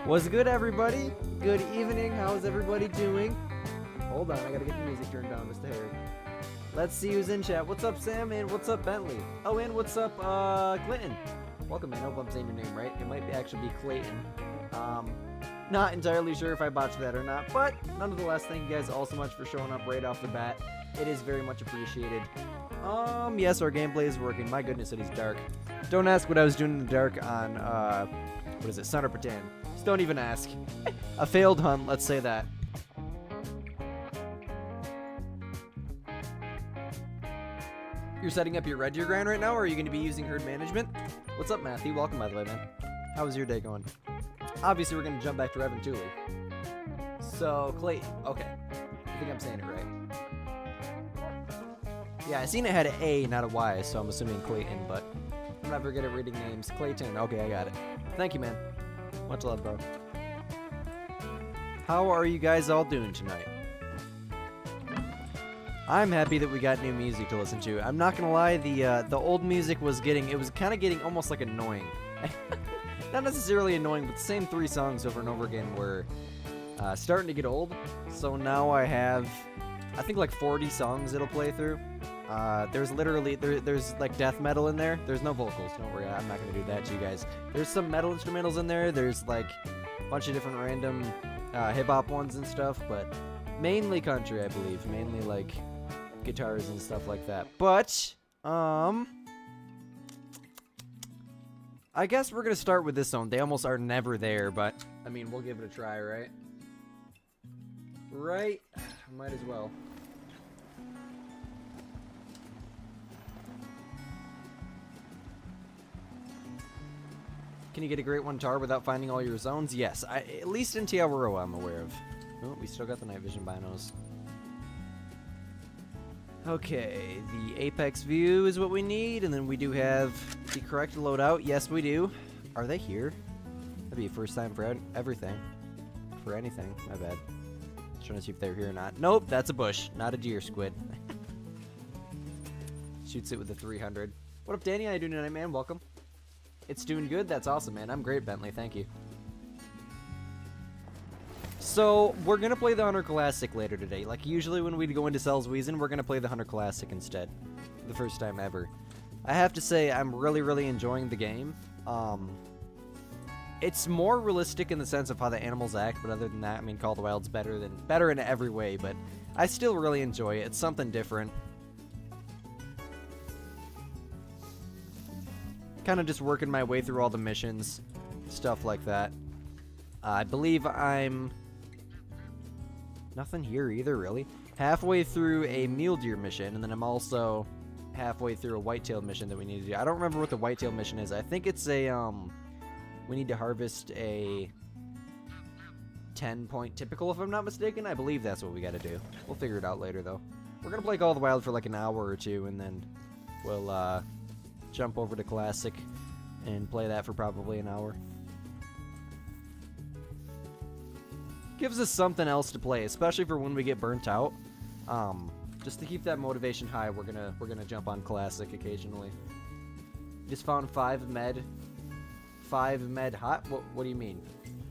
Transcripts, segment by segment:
What's good, everybody? Good evening. How's everybody doing? Hold on, I gotta get the music turned down just a hair. Let's see who's in chat. What's up, Sam? And what's up, Bentley? Oh, and what's up, Clinton? Welcome, man. I hope I'm saying your name right. It might actually be Clayton. Not entirely sure if I botched that or not, but nonetheless, thank you guys all so much for showing up right off the bat. It is very much appreciated. Yes, our gameplay is working. My goodness, it is dark. Don't ask what I was doing in the dark on, what is it, Sun or Pretend. Just don't even ask. A failed hunt, let's say that. You're setting up your red deer grind right now, or are you going to be using herd management? What's up, Matthew? Welcome, by the way, man. How was your day going? Obviously, we're going to jump back to Evan Tooley. So, Clayton. Okay. I think I'm saying it right. Yeah, I seen it had an A, not a Y, so I'm assuming Clayton, but I'm never good at reading names. Clayton. Okay, I got it. Thank you, man. Much love, bro. How are you guys all doing tonight? I'm happy that we got new music to listen to. I'm not gonna lie, the old music was kind of getting almost like annoying. Not necessarily annoying, but the same 3 songs over and over again were starting to get old. So now I have, I think, like 40 songs it'll play through. There's literally, there's like death metal in there. There's no vocals, don't worry, I'm not gonna do that to you guys. There's some metal instrumentals in there. There's like a bunch of different random hip-hop ones and stuff, but mainly country, I believe. Mainly like guitars and stuff like that. But I guess we're gonna start with this one. They almost are never there, but I mean, we'll give it a try, right? Right? Might as well. Can you get a great one tar without finding all your zones? Yes, at least in Tiawaroa I'm aware of. Oh, we still got the night vision binos. Okay, the apex view is what we need, and then we do have the correct loadout. Yes, we do. Are they here? That'd be a first time for everything. For anything. My bad. Just trying to see if they're here or not. Nope, that's a bush, not a deer, Squid. Shoots it with a 300. What up, Danny? How you doing tonight, man? Welcome. It's doing good? That's awesome, man. I'm great, Bentley. Thank you. So, we're going to play the Hunter Classic later today. Like, usually when we go into Cells Weezin, we're going to play the Hunter Classic instead. The first time ever. I have to say, I'm really, really enjoying the game. It's more realistic in the sense of how the animals act, but other than that, I mean, Call of the Wild's better in every way, but I still really enjoy it. It's something different. Kind of just working my way through all the missions, stuff like that. I believe I'm... Nothing here either, really. Halfway through a mule deer mission, and then I'm also halfway through a whitetail mission that we need to do. I don't remember what the whitetail mission is. I think it's a, we need to harvest a 10-point typical, if I'm not mistaken. I believe that's what we gotta do. We'll figure it out later, though. We're gonna play Call of the Wild for like an hour or two, and then we'll, jump over to Classic and play that for probably an hour. Gives us something else to play, especially for when we get burnt out. Just to keep that motivation high, we're gonna jump on Classic occasionally. Just found 5 med hot. What do you mean?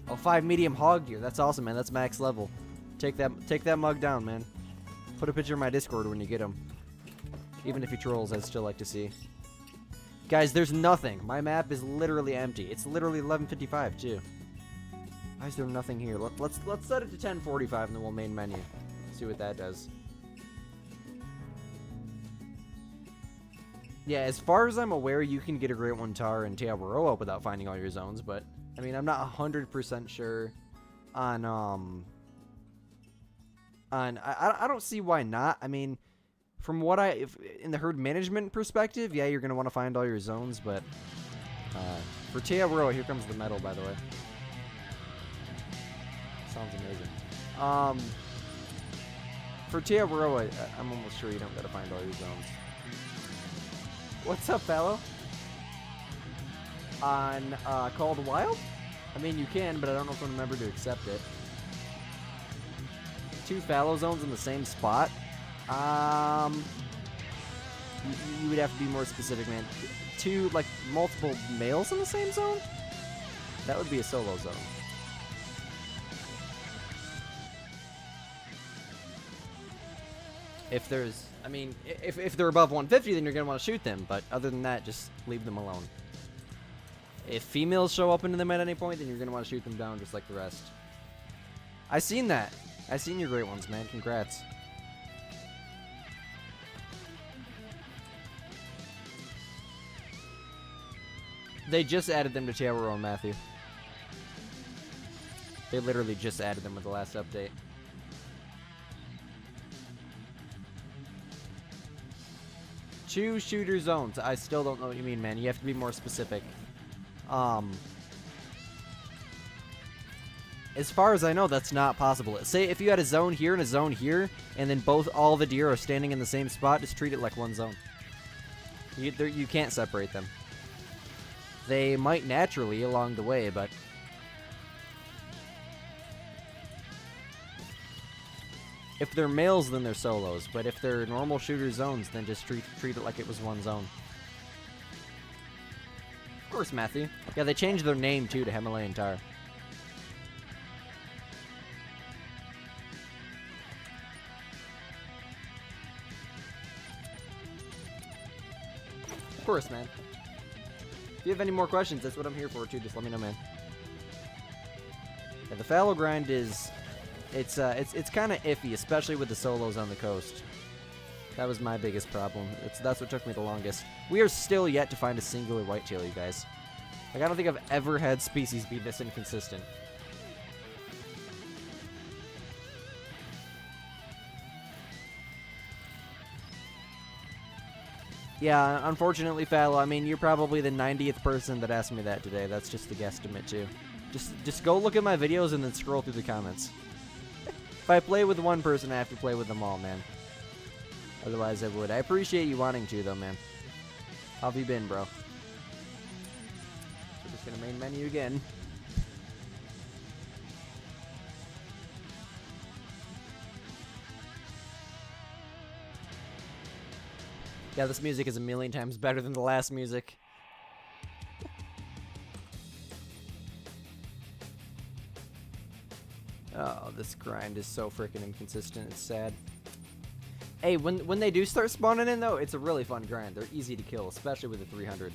Oh, 5 medium hog deer. That's awesome, man. That's max level. Take that mug down, man. Put a picture in my Discord when you get him. Even if he trolls, I'd still like to see. Guys, there's nothing. My map is literally empty. It's literally 11:55 too. Why is there nothing here? Let's set it to 10:45 and then we'll main menu. See what that does. Yeah, as far as I'm aware, you can get a Great One Tar in Tiawaroa without finding all your zones, but I mean, I'm not 100% sure on I don't see why not. I mean, from what in the herd management perspective, yeah, you're gonna want to find all your zones, but for Tearoa, here comes the metal, by the way. Sounds amazing. For Tearoa, I'm almost sure you don't gotta find all your zones. What's up, fellow? On Called Wild? I mean, you can, but I don't know if I remember to accept it. 2 fallow zones in the same spot? You would have to be more specific, man. 2, like, multiple males in the same zone? That would be a solo zone. If there's, I mean, if they're above 150, then you're going to want to shoot them. But other than that, just leave them alone. If females show up into them at any point, then you're going to want to shoot them down just like the rest. I seen that. I seen your great ones, man. Congrats. They just added them to Tearoa, Matthew. They literally just added them with the last update. Two shooter zones. I still don't know what you mean, man. You have to be more specific. As far as I know, that's not possible. Say if you had a zone here and a zone here, and then all the deer are standing in the same spot, just treat it like one zone. You can't separate them. They might naturally along the way, but if they're males, then they're solos. But if they're normal shooter zones, then just treat it like it was one zone. Of course, Matthew. Yeah, they changed their name too to Himalayan Tar. Of course, man. If you have any more questions, that's what I'm here for too. Just let me know, man. Yeah, the fallow grind is, it's kind of iffy, especially with the solos on the coast. That was my biggest problem. That's what took me the longest. We are still yet to find a singular whitetail, you guys. Like, I don't think I've ever had species be this inconsistent. Yeah, unfortunately, fallow. I mean, you're probably the 90th person that asked me that today. That's just the guesstimate, too. Just go look at my videos and then scroll through the comments. If I play with one person, I have to play with them all, man. Otherwise, I would. I appreciate you wanting to, though, man. How have you been, bro? We're just gonna main menu again. Yeah, this music is a million times better than the last music. Oh, this grind is so freaking inconsistent. It's sad. Hey, when they do start spawning in, though, it's a really fun grind. They're easy to kill, especially with the 300.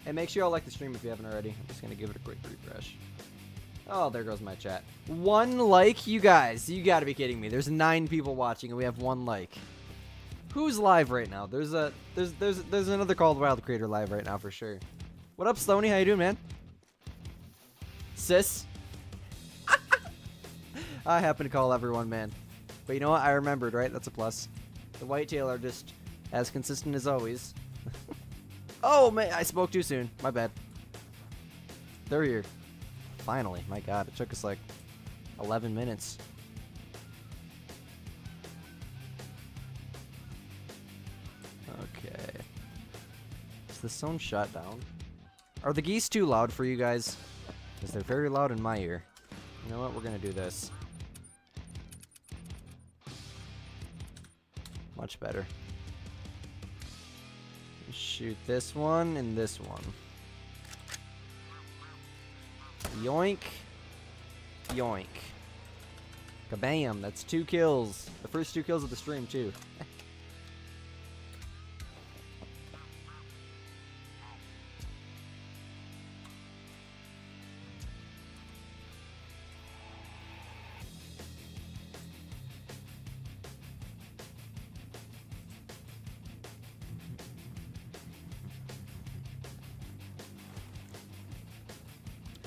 Hey, make sure y'all like the stream if you haven't already. I'm just going to give it a quick refresh. Oh, there goes my chat. 1 like, you guys. You gotta be kidding me. There's 9 people watching and we have 1 like. Who's live right now? There's another Called Wild creator live right now for sure. What up, Stoney? How you doing, man? Sis? I happen to call everyone man. But you know what? I remembered, right? That's a plus. The whitetail are just as consistent as always. Oh, man. I spoke too soon. My bad. They're here. Finally. My god. It took us like 11 minutes. Okay. Is the zone shut down? Are the geese too loud for you guys? Because they're very loud in my ear. You know what? We're going to do this. Much better. Shoot this one and this one. Yoink. Yoink. Kabam. That's 2 kills. The first 2 kills of the stream, too.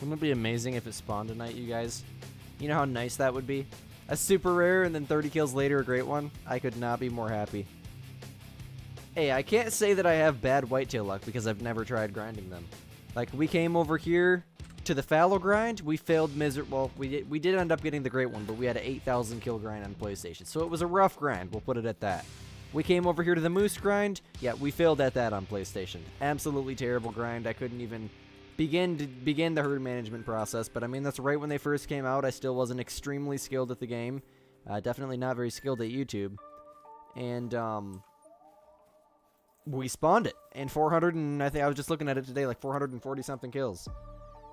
Wouldn't it be amazing if it spawned tonight, you guys? You know how nice that would be? A super rare and then 30 kills later a great one? I could not be more happy. Hey, I can't say that I have bad whitetail luck because I've never tried grinding them. Like, we came over here to the fallow grind, we failed well, we did end up getting the great one, but we had an 8,000 kill grind on PlayStation. So it was a rough grind, we'll put it at that. We came over here to the moose grind, yeah, we failed at that on PlayStation. Absolutely terrible grind. I couldn't even begin the herd management process, but I mean, that's right when they first came out. I still wasn't extremely skilled at the game. Definitely not very skilled at YouTube. And, we spawned it, and 400 and I think I was just looking at it today, like 440 something kills.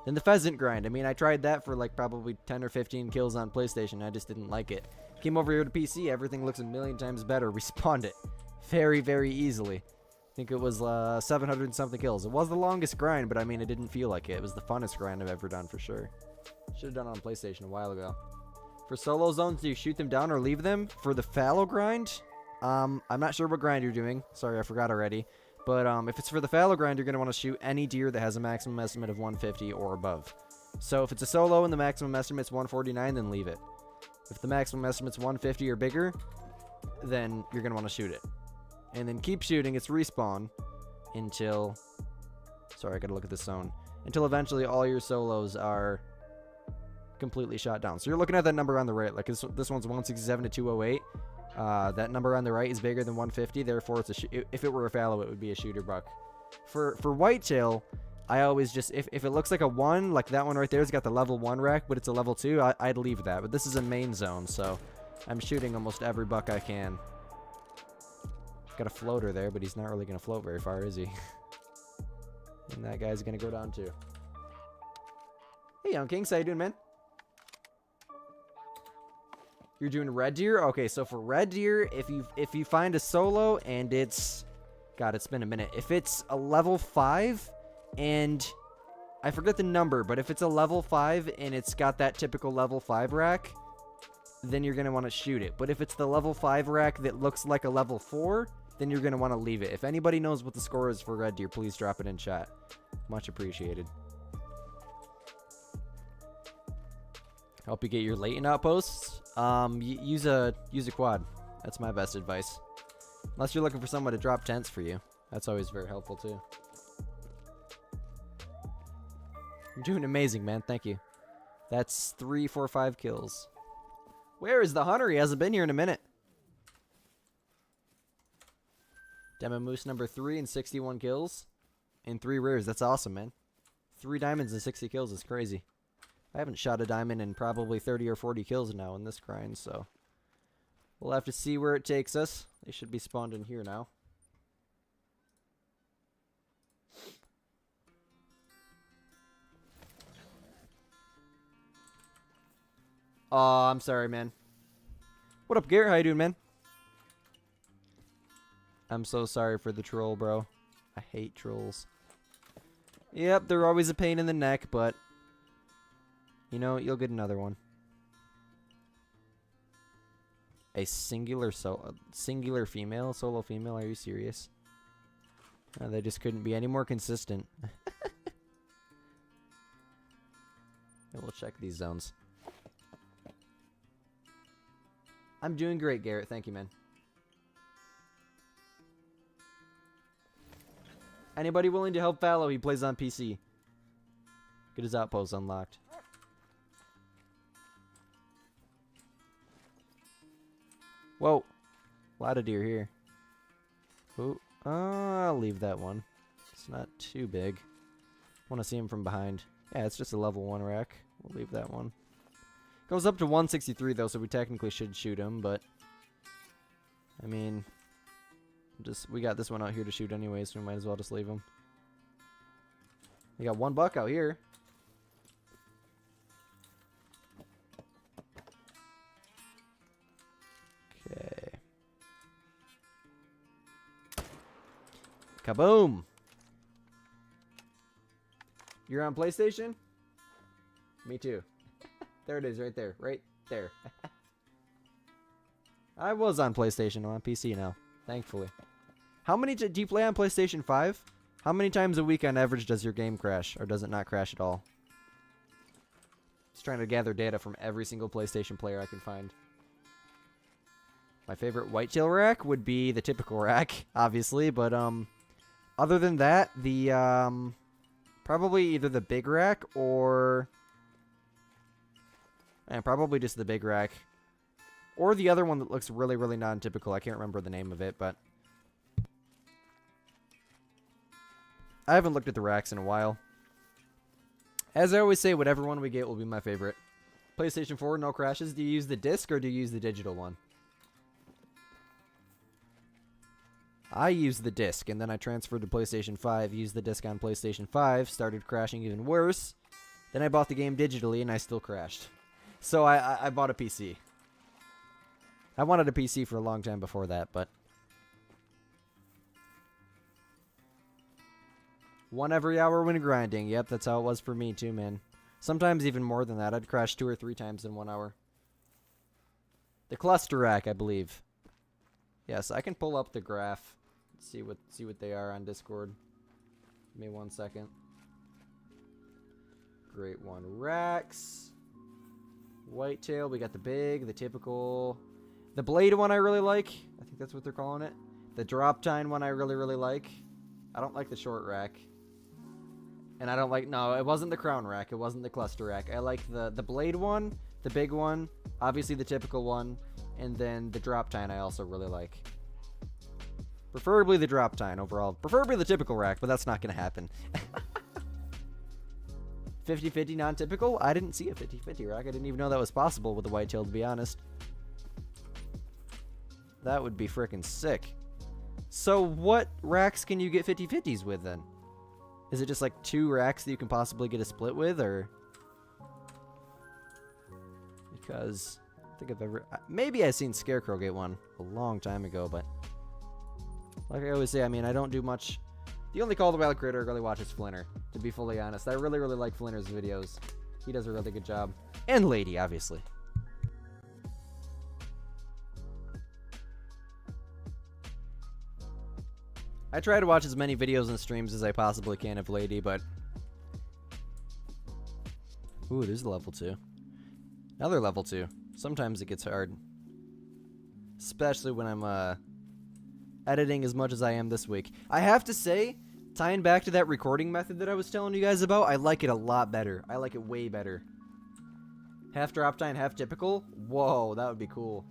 Then the pheasant grind. I mean, I tried that for like probably 10 or 15 kills on PlayStation. I just didn't like it. Came over here to PC. Everything looks a million times better. We spawned it very, very easily. I think it was 700 and something kills. It was the longest grind, but I mean, it didn't feel like it. It was the funnest grind I've ever done for sure. Should have done it on PlayStation a while ago. For solo zones, do you shoot them down or leave them? For the fallow grind, I'm not sure what grind you're doing. Sorry, I forgot already. But if it's for the fallow grind, you're going to want to shoot any deer that has a maximum estimate of 150 or above. So if it's a solo and the maximum estimate's 149, then leave it. If the maximum estimate's 150 or bigger, then you're going to want to shoot it. And then keep shooting its respawn until... Sorry, I got to look at this zone. Until eventually all your solos are completely shot down. So you're looking at that number on the right. Like this one's 167 to 208. That number on the right is bigger than 150, therefore it's if it were a fallow, it would be a shooter buck. For whitetail, I always just, if it looks like a 1, like that one right there has got the level 1 rack, but it's a level 2, I'd leave that. But this is a main zone, so I'm shooting almost every buck I can. Got a floater there, but he's not really going to float very far, is he? And that guy's going to go down too. Hey, Young Kings, how you doing, man? You're doing red deer? Okay, so for red deer, if you find a solo and it's... God, it's been a minute. If it's a level 5 and... I forget the number, but if it's a level 5 and it's got that typical level 5 rack, then you're going to want to shoot it. But if it's the level 5 rack that looks like a level 4, then you're going to want to leave it. If anybody knows what the score is for red deer, please drop it in chat. Much appreciated. Help you get your latent outposts. Use a quad. That's my best advice. Unless you're looking for someone to drop tents for you. That's always very helpful too. You're doing amazing, man. Thank you. That's 3, 4, 5 kills. Where is the hunter? He hasn't been here in a minute. Demo Moose number 3 and 61 kills. And 3 rares. That's awesome, man. 3 diamonds and 60 kills is crazy. I haven't shot a diamond in probably 30 or 40 kills now in this grind, so we'll have to see where it takes us. They should be spawned in here now. Aw, I'm sorry, man. What up, Garrett? How you doing, man? I'm so sorry for the troll, bro. I hate trolls. Yep, they're always a pain in the neck, but... You know, you'll get another one. A singular female? Solo female? Are you serious? They just couldn't be any more consistent. We'll check these zones. I'm doing great, Garrett. Thank you, man. Anybody willing to help Fallow? He plays on PC. Get his outpost unlocked. Whoa. A lot of deer here. Ooh. I'll leave that one. It's not too big. Want to see him from behind. Yeah, it's just a level 1 rack. We'll leave that one. Goes up to 163 though, so we technically should shoot him, but... I mean... we got this one out here to shoot anyway, so we might as well just leave him. We got 1 buck out here. Okay. Kaboom! You're on PlayStation? Me too. There it is, right there. Right there. I was on PlayStation. I'm on PC now. Thankfully. How many do you play on PlayStation 5? How many times a week on average does your game crash? Or does it not crash at all? Just trying to gather data from every single PlayStation player I can find. My favorite Whitetail rack would be the typical rack, obviously, but other than that, the probably either the big rack or probably just the big rack. Or the other one that looks really, really non-typical. I can't remember the name of it, but I haven't looked at the racks in a while. As I always say, whatever one we get will be my favorite. PlayStation 4, no crashes. Do you use the disc or do you use the digital one? I used the disc, and then I transferred to PlayStation 5, used the disc on PlayStation 5, started crashing even worse. Then I bought the game digitally, and I still crashed. So I bought a PC. I wanted a PC for a long time before that, but 1 every hour when grinding. Yep, that's how it was for me too, man. Sometimes even more than that. I'd crash 2 or 3 times in 1 hour. The cluster rack, I believe. Yes, I can pull up the graph. See what they are on Discord. Give me 1 second. Great one. Racks. Whitetail. We got the big, the typical. The blade one I really like. I think that's what they're calling it. The drop tine one I really, really like. I don't like the short rack. And I don't like... No, it wasn't the crown rack. It wasn't the cluster rack. I like the blade one, the big one, obviously the typical one, and then the drop tine I also really like. Preferably the drop tine overall. Preferably the typical rack, but that's not going to happen. 50-50 non-typical? I didn't see a 50-50 rack. I didn't even know that was possible with the Whitetail, to be honest. That would be freaking sick. So what racks can you get 50-50s with then? Is it just like 2 racks that you can possibly get a split with, or? Because I think I've ever... Maybe I've seen Scarecrow get one a long time ago, but... Like I always say, I mean, I don't do much... The only Call of the Wild creator I really watch is Flinner, to be fully honest. I really, really like Flinner's videos. He does a really good job. And Lady, obviously. I try to watch as many videos and streams as I possibly can of Lady, but... Ooh, there's a level 2. Another level 2. Sometimes it gets hard. Especially when I'm, editing as much as I am this week. I have to say, tying back to that recording method that I was telling you guys about, I like it a lot better. I like it way better. Half drop tine, half typical? Whoa, that would be cool.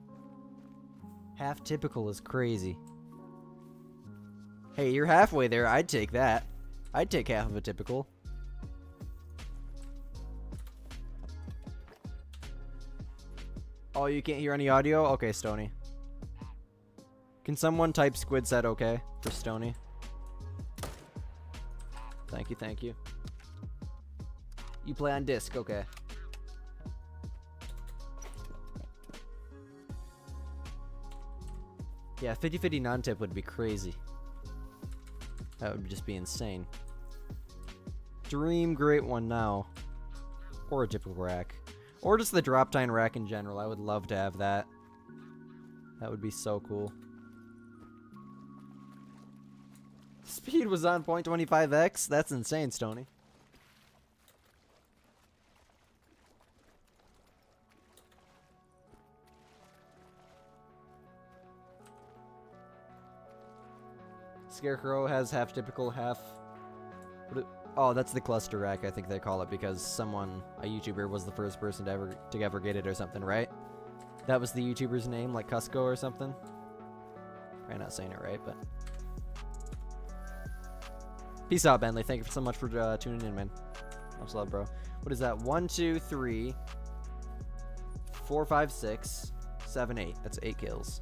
Half typical is crazy. Hey, you're halfway there. I'd take that. I'd take half of a typical. Oh, you can't hear any audio? Okay, Stony. Can someone type Squid said okay for Stony? Thank you, thank you. You play on disc, okay. Yeah, 50-50 non-tip would be crazy. That would just be insane. Dream great one now. Or a typical rack. Or just the drop tine rack in general. I would love to have that. That would be so cool. Speed was on 0.25x? That's insane, Stony. Scarecrow has half typical, half... Oh, that's the cluster rack, I think they call it, because someone, a YouTuber, was the first person to ever get it or something, right? That was the YouTuber's name, like Cusco or something? Probably not saying it right, but... Peace out, Bentley. Thank you so much for tuning in, man. Much love, bro. What is that? 1, 2, 3, 4, 5, 6, 7, 8. That's 8 kills.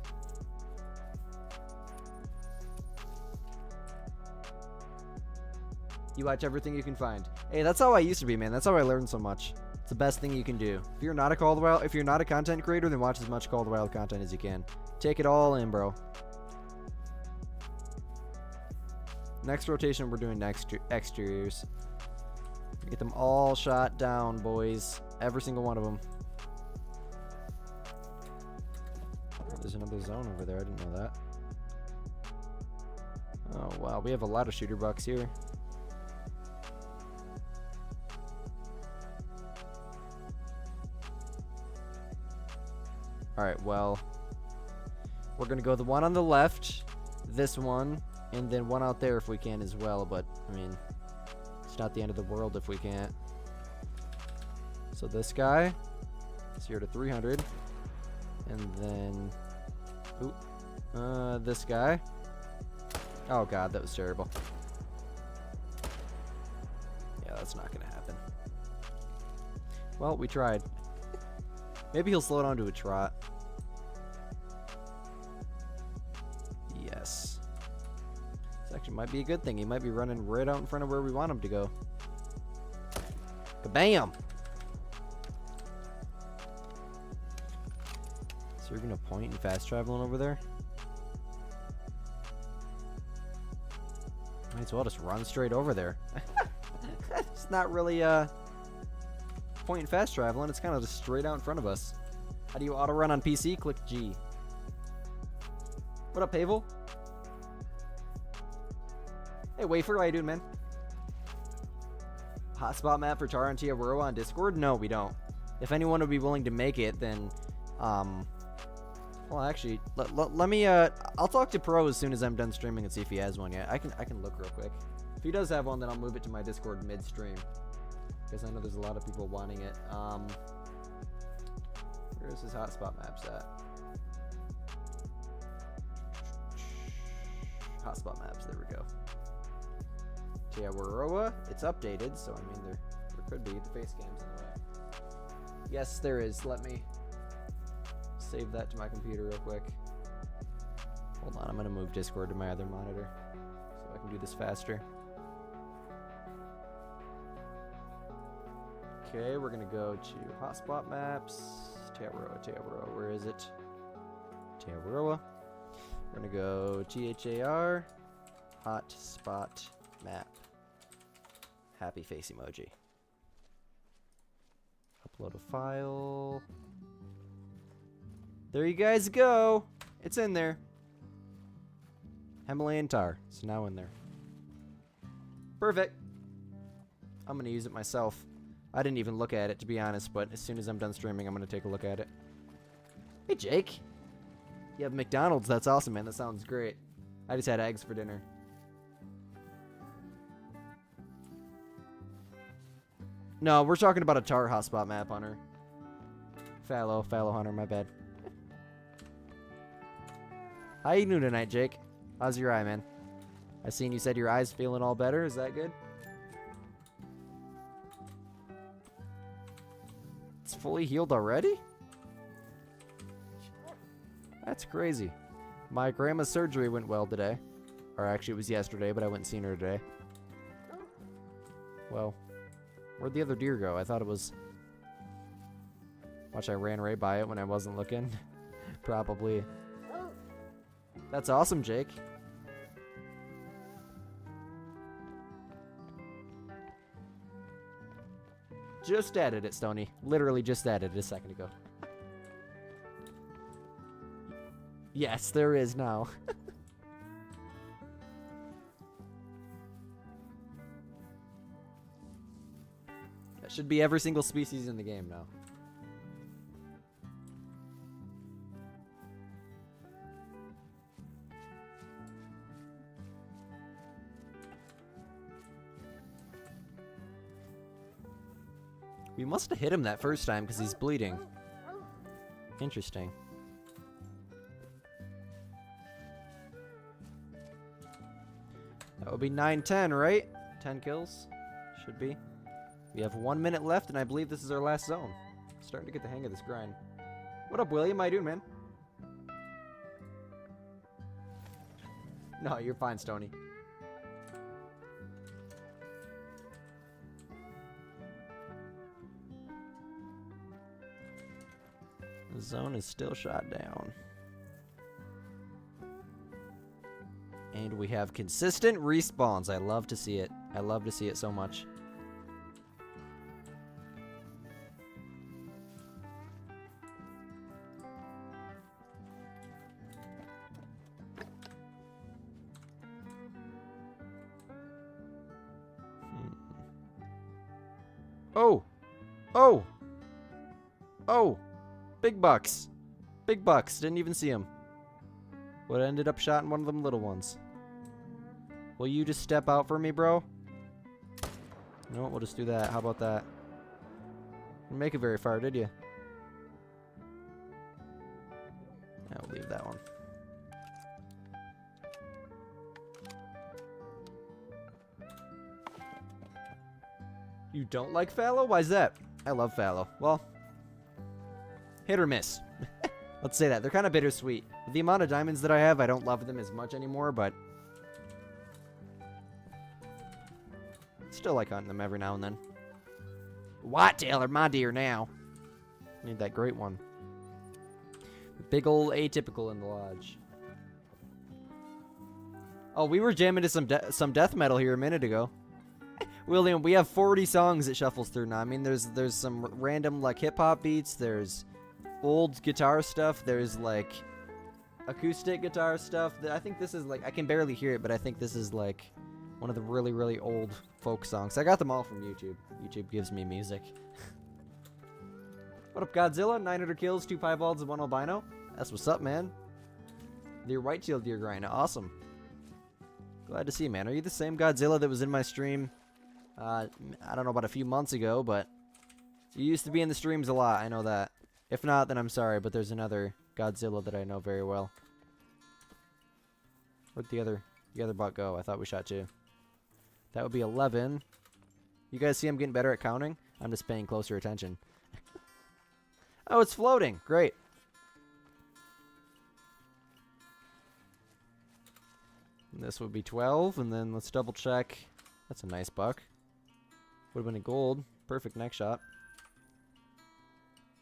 You watch everything you can find. Hey, that's how I used to be, man. That's how I learned so much. It's the best thing you can do. If you're not a Call of the Wild, if you're not a content creator, then watch as much Call of the Wild content as you can. Take it all in, bro. Next rotation, we're doing exteriors. Get them all shot down, boys. Every single one of them. Oh, there's another zone over there. I didn't know that. Oh, wow. We have a lot of shooter bucks here. Alright, well, we're gonna go the one on the left, this one, and then one out there if we can as well, but, I mean, it's not the end of the world if we can't. So this guy, 0 to 300, and then, this guy. Oh god, that was terrible. Yeah, that's not gonna happen. Well, we tried. Maybe he'll slow down to a trot. Yes. This actually might be a good thing. He might be running right out in front of where we want him to go. Kabam! So you're gonna point and fast traveling over there? Might as well just run straight over there. It's not really point and fast traveling. It's kind of just straight out in front of us. How do you auto run on PC? Click G. What up, Pavel? Hey, Wafer, how you doing, man? Hotspot map for Tara and Tiaroa on Discord? No, we don't. If anyone would be willing to make it, then well, actually, let me, I'll talk to Pro as soon as I'm done streaming and see if he has one yet. I can look real quick. If he does have one, then I'll move it to my Discord mid-stream. Because I know there's a lot of people wanting it. Where's his hotspot maps at? Hotspot maps, there we go. Tiaroa, it's updated, so I mean, there could be. The face cam's in the way. Yes, there is. Let me save that to my computer real quick. Hold on, I'm gonna move Discord to my other monitor so I can do this faster. Okay, we're gonna go to hotspot maps. Tiaroa, where is it? Tiaroa. We're gonna go THAR hotspot map. Happy face emoji. Upload a file. There you guys go. It's in there. Himalayan tar. It's now in there. Perfect. I'm going to use it myself. I didn't even look at it, to be honest, but as soon as I'm done streaming, I'm going to take a look at it. Hey, Jake. You have McDonald's. That's awesome, man. That sounds great. I just had eggs for dinner. No, we're talking about a tar hotspot map, Hunter. Fallow Hunter, my bad. How you doing tonight, Jake? How's your eye, man? I seen you said your eye's feeling all better. Is that good? It's fully healed already? That's crazy. My grandma's surgery went well today. Or actually, it was yesterday, but I went and seen her today. Well, where'd the other deer go? I thought it was... Watch, I ran right by it when I wasn't looking. Probably. That's awesome, Jake. Just added it, Stony. Literally just added it a second ago. Yes, there is now. That should be every single species in the game now. We must have hit him that first time because he's bleeding. Interesting. That would be 9-10, right? 10 kills? Should be. We have 1 minute left, and I believe this is our last zone. Starting to get the hang of this grind. What up, William? How you doing, man? No, you're fine, Stony. The zone is still shot down. And we have consistent respawns. I love to see it. I love to see it so much. Oh! Oh! Oh! Big bucks. Big bucks. Didn't even see them. But I ended up shotting one of them little ones. Will you just step out for me, bro? No, we'll just do that. How about that? Didn't make it very far, did you? I'll leave that one. You don't like fallow? Why's that? I love fallow. Well, hit or miss. Let's say that. They're kind of bittersweet. With the amount of diamonds that I have, I don't love them as much anymore, but still like hunting them every now and then. Whitetail are my deer now. Need that great one. Big ol' atypical in the lodge. Oh, we were jamming to some death metal here a minute ago. William, we have 40 songs it shuffles through now. I mean, there's some random like hip hop beats. There's old guitar stuff. There's like acoustic guitar stuff. I think this is like, I can barely hear it, but I think this is like one of the really, really old folk songs. I got them all from YouTube. YouTube gives me music. What up, Godzilla? 900 kills, 2 piebalds, and 1 albino. That's what's up, man. Your whitetail deer grind. Awesome. Glad to see, man. Are you the same Godzilla that was in my stream? I don't know, about a few months ago, but you used to be in the streams a lot. I know that. If not, then I'm sorry, but there's another Godzilla that I know very well. Where'd the other buck go? I thought we shot 2. That would be 11. You guys see I'm getting better at counting? I'm just paying closer attention. Oh, it's floating. Great. And this would be 12, and then let's double check. That's a nice buck. Would have been a gold. Perfect neck shot.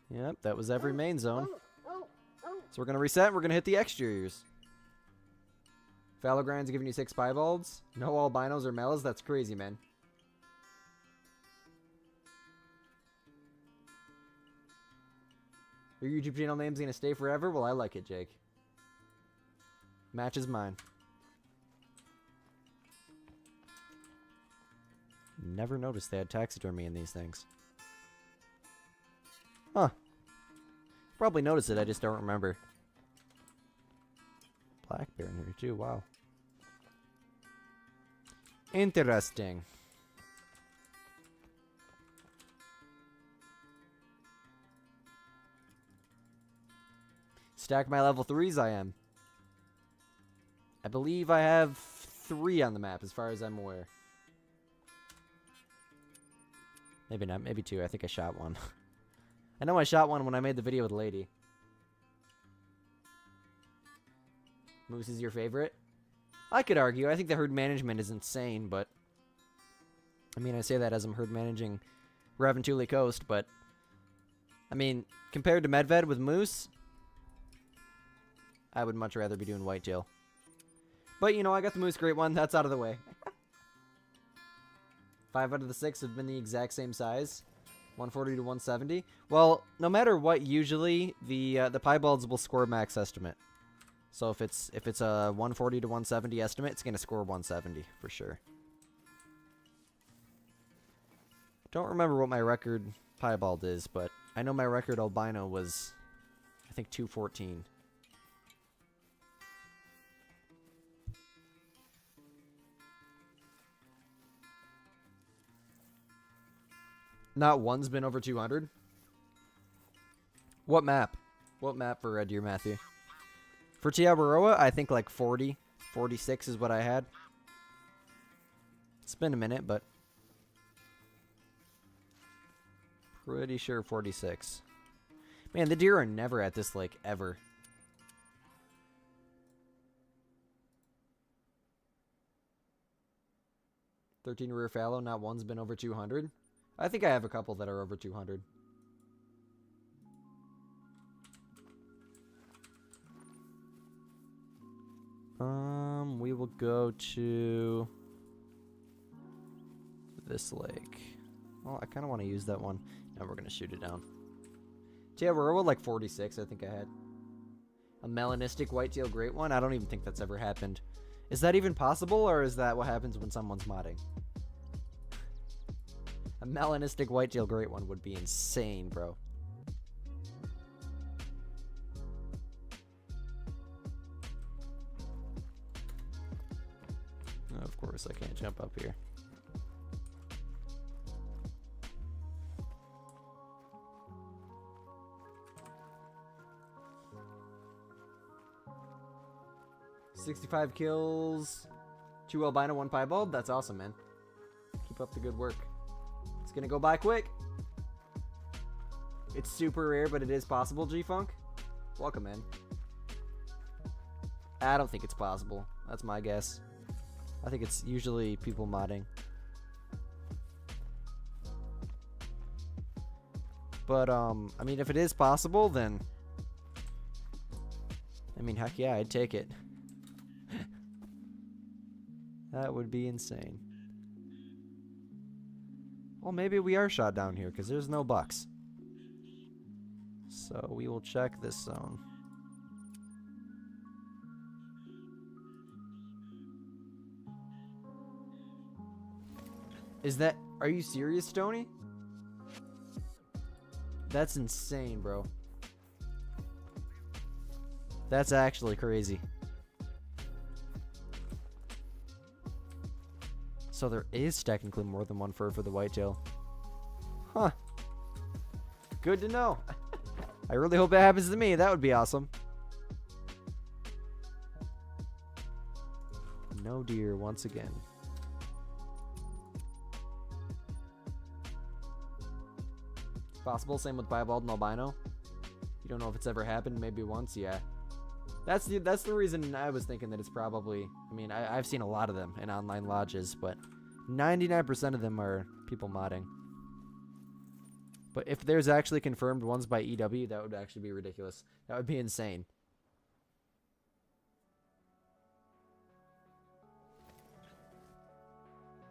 Yep, that was every main zone. So we're going to reset, and we're going to hit the exteriors. Fallow grinds are giving you 6 piebalds. No albinos or melas. That's crazy, man. Your YouTube channel name's going to stay forever? Well, I like it, Jake. Matches mine. Never noticed they had taxidermy in these things. Huh. Probably noticed it, I just don't remember. Black bear in here too, wow. Interesting. Stack my level 3s, I am. I believe I have 3 on the map as far as I'm aware. Maybe not, maybe 2. I think I shot 1. I know I shot 1 when I made the video with Lady. Moose is your favorite? I could argue. I think the herd management is insane, but I mean, I say that as I'm herd managing Raventuli Coast, but I mean, compared to Medved with Moose, I would much rather be doing Whitetail. But, you know, I got the Moose Great one. That's out of the way. 5 out of the 6 have been the exact same size. 140 to 170. Well, no matter what, usually the piebalds will score max estimate. So if it's a 140 to 170 estimate, it's going to score 170 for sure. Don't remember what my record piebald is, but I know my record albino was, I think, 214. Not one's been over 200. What map? What map for Red Deer, Matthew? For Tiabaroa, I think like 40. 46 is what I had. It's been a minute, but pretty sure 46. Man, the deer are never at this lake, ever. $13 rear fallow, not one's been over 200. I think I have a couple that are over 200. We will go to this lake. Well, I kind of want to use that one. Now we're going to shoot it down. Yeah, we're like 46, I think I had. A melanistic whitetail great one? I don't even think that's ever happened. Is that even possible, or is that what happens when someone's modding? A melanistic whitetail great one would be insane, bro. Of course, I can't jump up here. $65 kills, 2 albino, 1 piebald. That's awesome, man. Keep up the good work. It's gonna go by quick. It's super rare, but it is possible, G-Funk. Welcome, man. I don't think it's possible. That's my guess. I think it's usually people modding. But, I mean, if it is possible, then... I mean, heck yeah, I'd take it. That would be insane. Well, maybe we are shot down here, because there's no bucks. So, we will check this zone. Is that... Are you serious, Stoney? That's insane, bro. That's actually crazy. So there is technically more than one fur for the whitetail. Huh. Good to know. I really hope it happens to me. That would be awesome. No deer once again. Possible. Same with piebald and albino. You don't know if it's ever happened. Maybe once. Yeah. That's the reason I was thinking that it's probably. I mean, I've seen a lot of them in online lodges, but 99% of them are people modding. But if there's actually confirmed ones by EW, that would actually be ridiculous. That would be insane.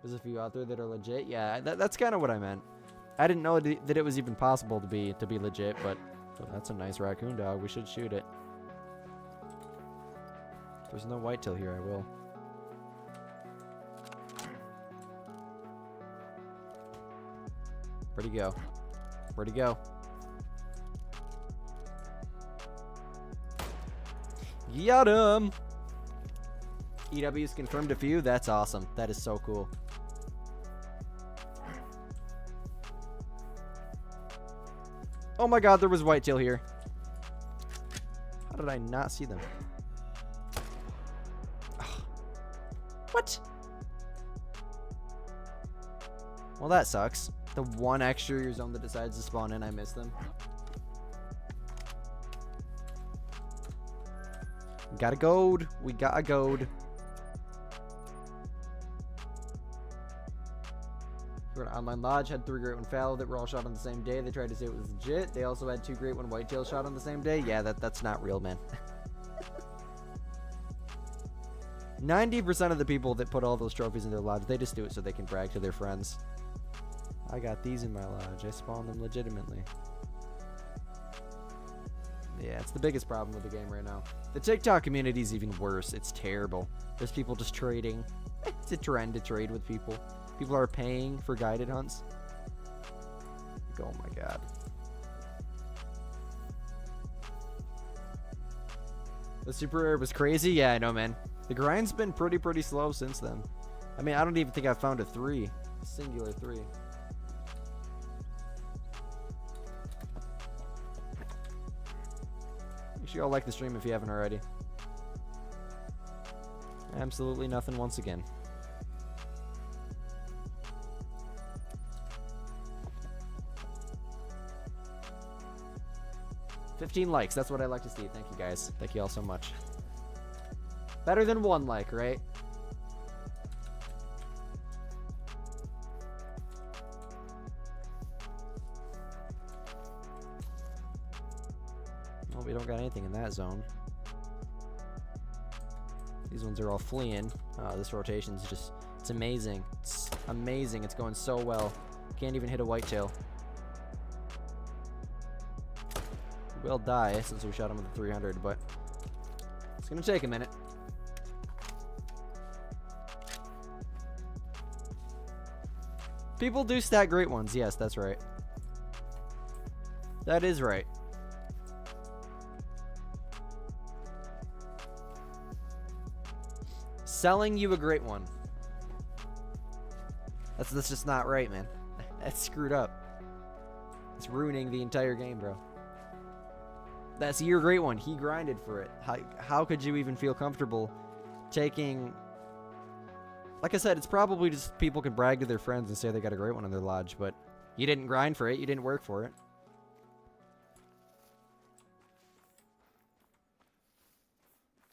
There's a few out there that are legit. Yeah, that's kind of what I meant. I didn't know that it was even possible to be legit, but that's a nice raccoon dog. We should shoot it. If there's no whitetail here, I will. Where'd he go? Where'd he go? Got him! EW's confirmed a few. That's awesome. That is so cool. Oh my god, there was whitetail here. How did I not see them? Ugh. What? Well, that sucks. The one exterior zone that decides to spawn in, I miss them. Got a gold. We got a gold. We're an online lodge, had 3 great one fallow that were all shot on the same day. They tried to say it was legit. They also had 2 great one whitetail shot on the same day. Yeah, that's not real, man. 90% of the people that put all those trophies in their lodge, they just do it so they can brag to their friends. I got these in my lodge. I spawned them legitimately. Yeah, it's the biggest problem with the game right now. The TikTok community is even worse. It's terrible. There's people just trading. It's a trend to trade with people. People are paying for guided hunts. Oh my god. The super rare was crazy? Yeah, I know, man. The grind's been pretty slow since then. I mean, I don't even think I've found a 3. A singular 3. Make sure y'all like the stream if you haven't already. Absolutely nothing once again. $15 likes. That's what I like to see. Thank you, guys. Thank you all so much. Better than 1 like, right? Well, we don't got anything in that zone. These ones are all fleeing. This rotation's just... It's amazing. It's amazing. It's going so well. Can't even hit a whitetail. Will die since we shot him with a 300, but it's gonna take a minute. People do stack great ones. Yes, that's right. That is right. Selling you a great one. That's just not right, man. That's screwed up. It's ruining the entire game, bro. That's your great one. He grinded for it. How could you even feel comfortable taking... Like I said, it's probably just people can brag to their friends and say they got a great one in their lodge, but you didn't grind for it. You didn't work for it.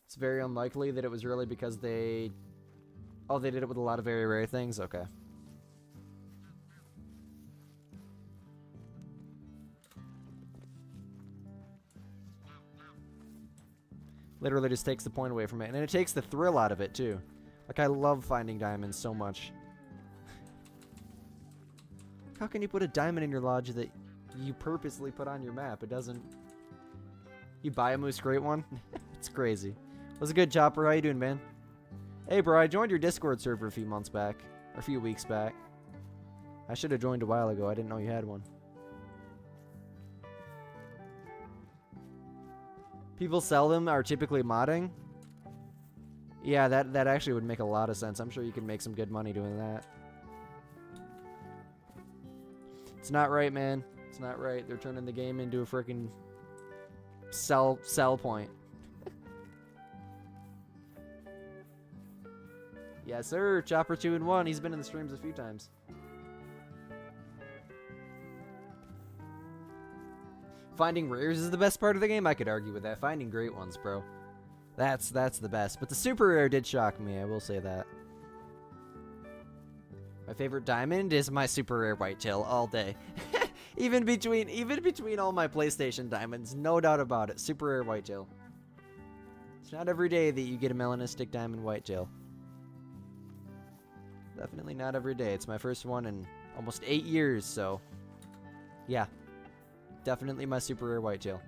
It's very unlikely that it was really because they... Oh, they did it with a lot of very rare things? Okay. Literally just takes the point away from it. And it takes the thrill out of it, too. Like, I love finding diamonds so much. How can you put a diamond in your lodge that you purposely put on your map? It doesn't... You buy a moose great one? It's crazy. Was a good, Chopper. How you doing, man? Hey, bro, I joined your Discord server a few months back. Or a few weeks back. I should have joined a while ago. I didn't know you had one. People seldom are typically modding. Yeah, that actually would make a lot of sense. I'm sure you can make some good money doing that. It's not right, man. It's not right. They're turning the game into a freaking sell point. Yes, sir. Chopper 2-in-1. He's been in the streams a few times. Finding rares is the best part of the game. I could argue with that. Finding great ones, bro. That's the best. But the super rare did shock me. I will say that. My favorite diamond is my super rare whitetail all day. even between all my PlayStation diamonds, no doubt about it. Super rare whitetail. It's not every day that you get a melanistic diamond whitetail. Definitely not every day. It's my first one in almost 8 years, so yeah. Definitely my super rare whitetail.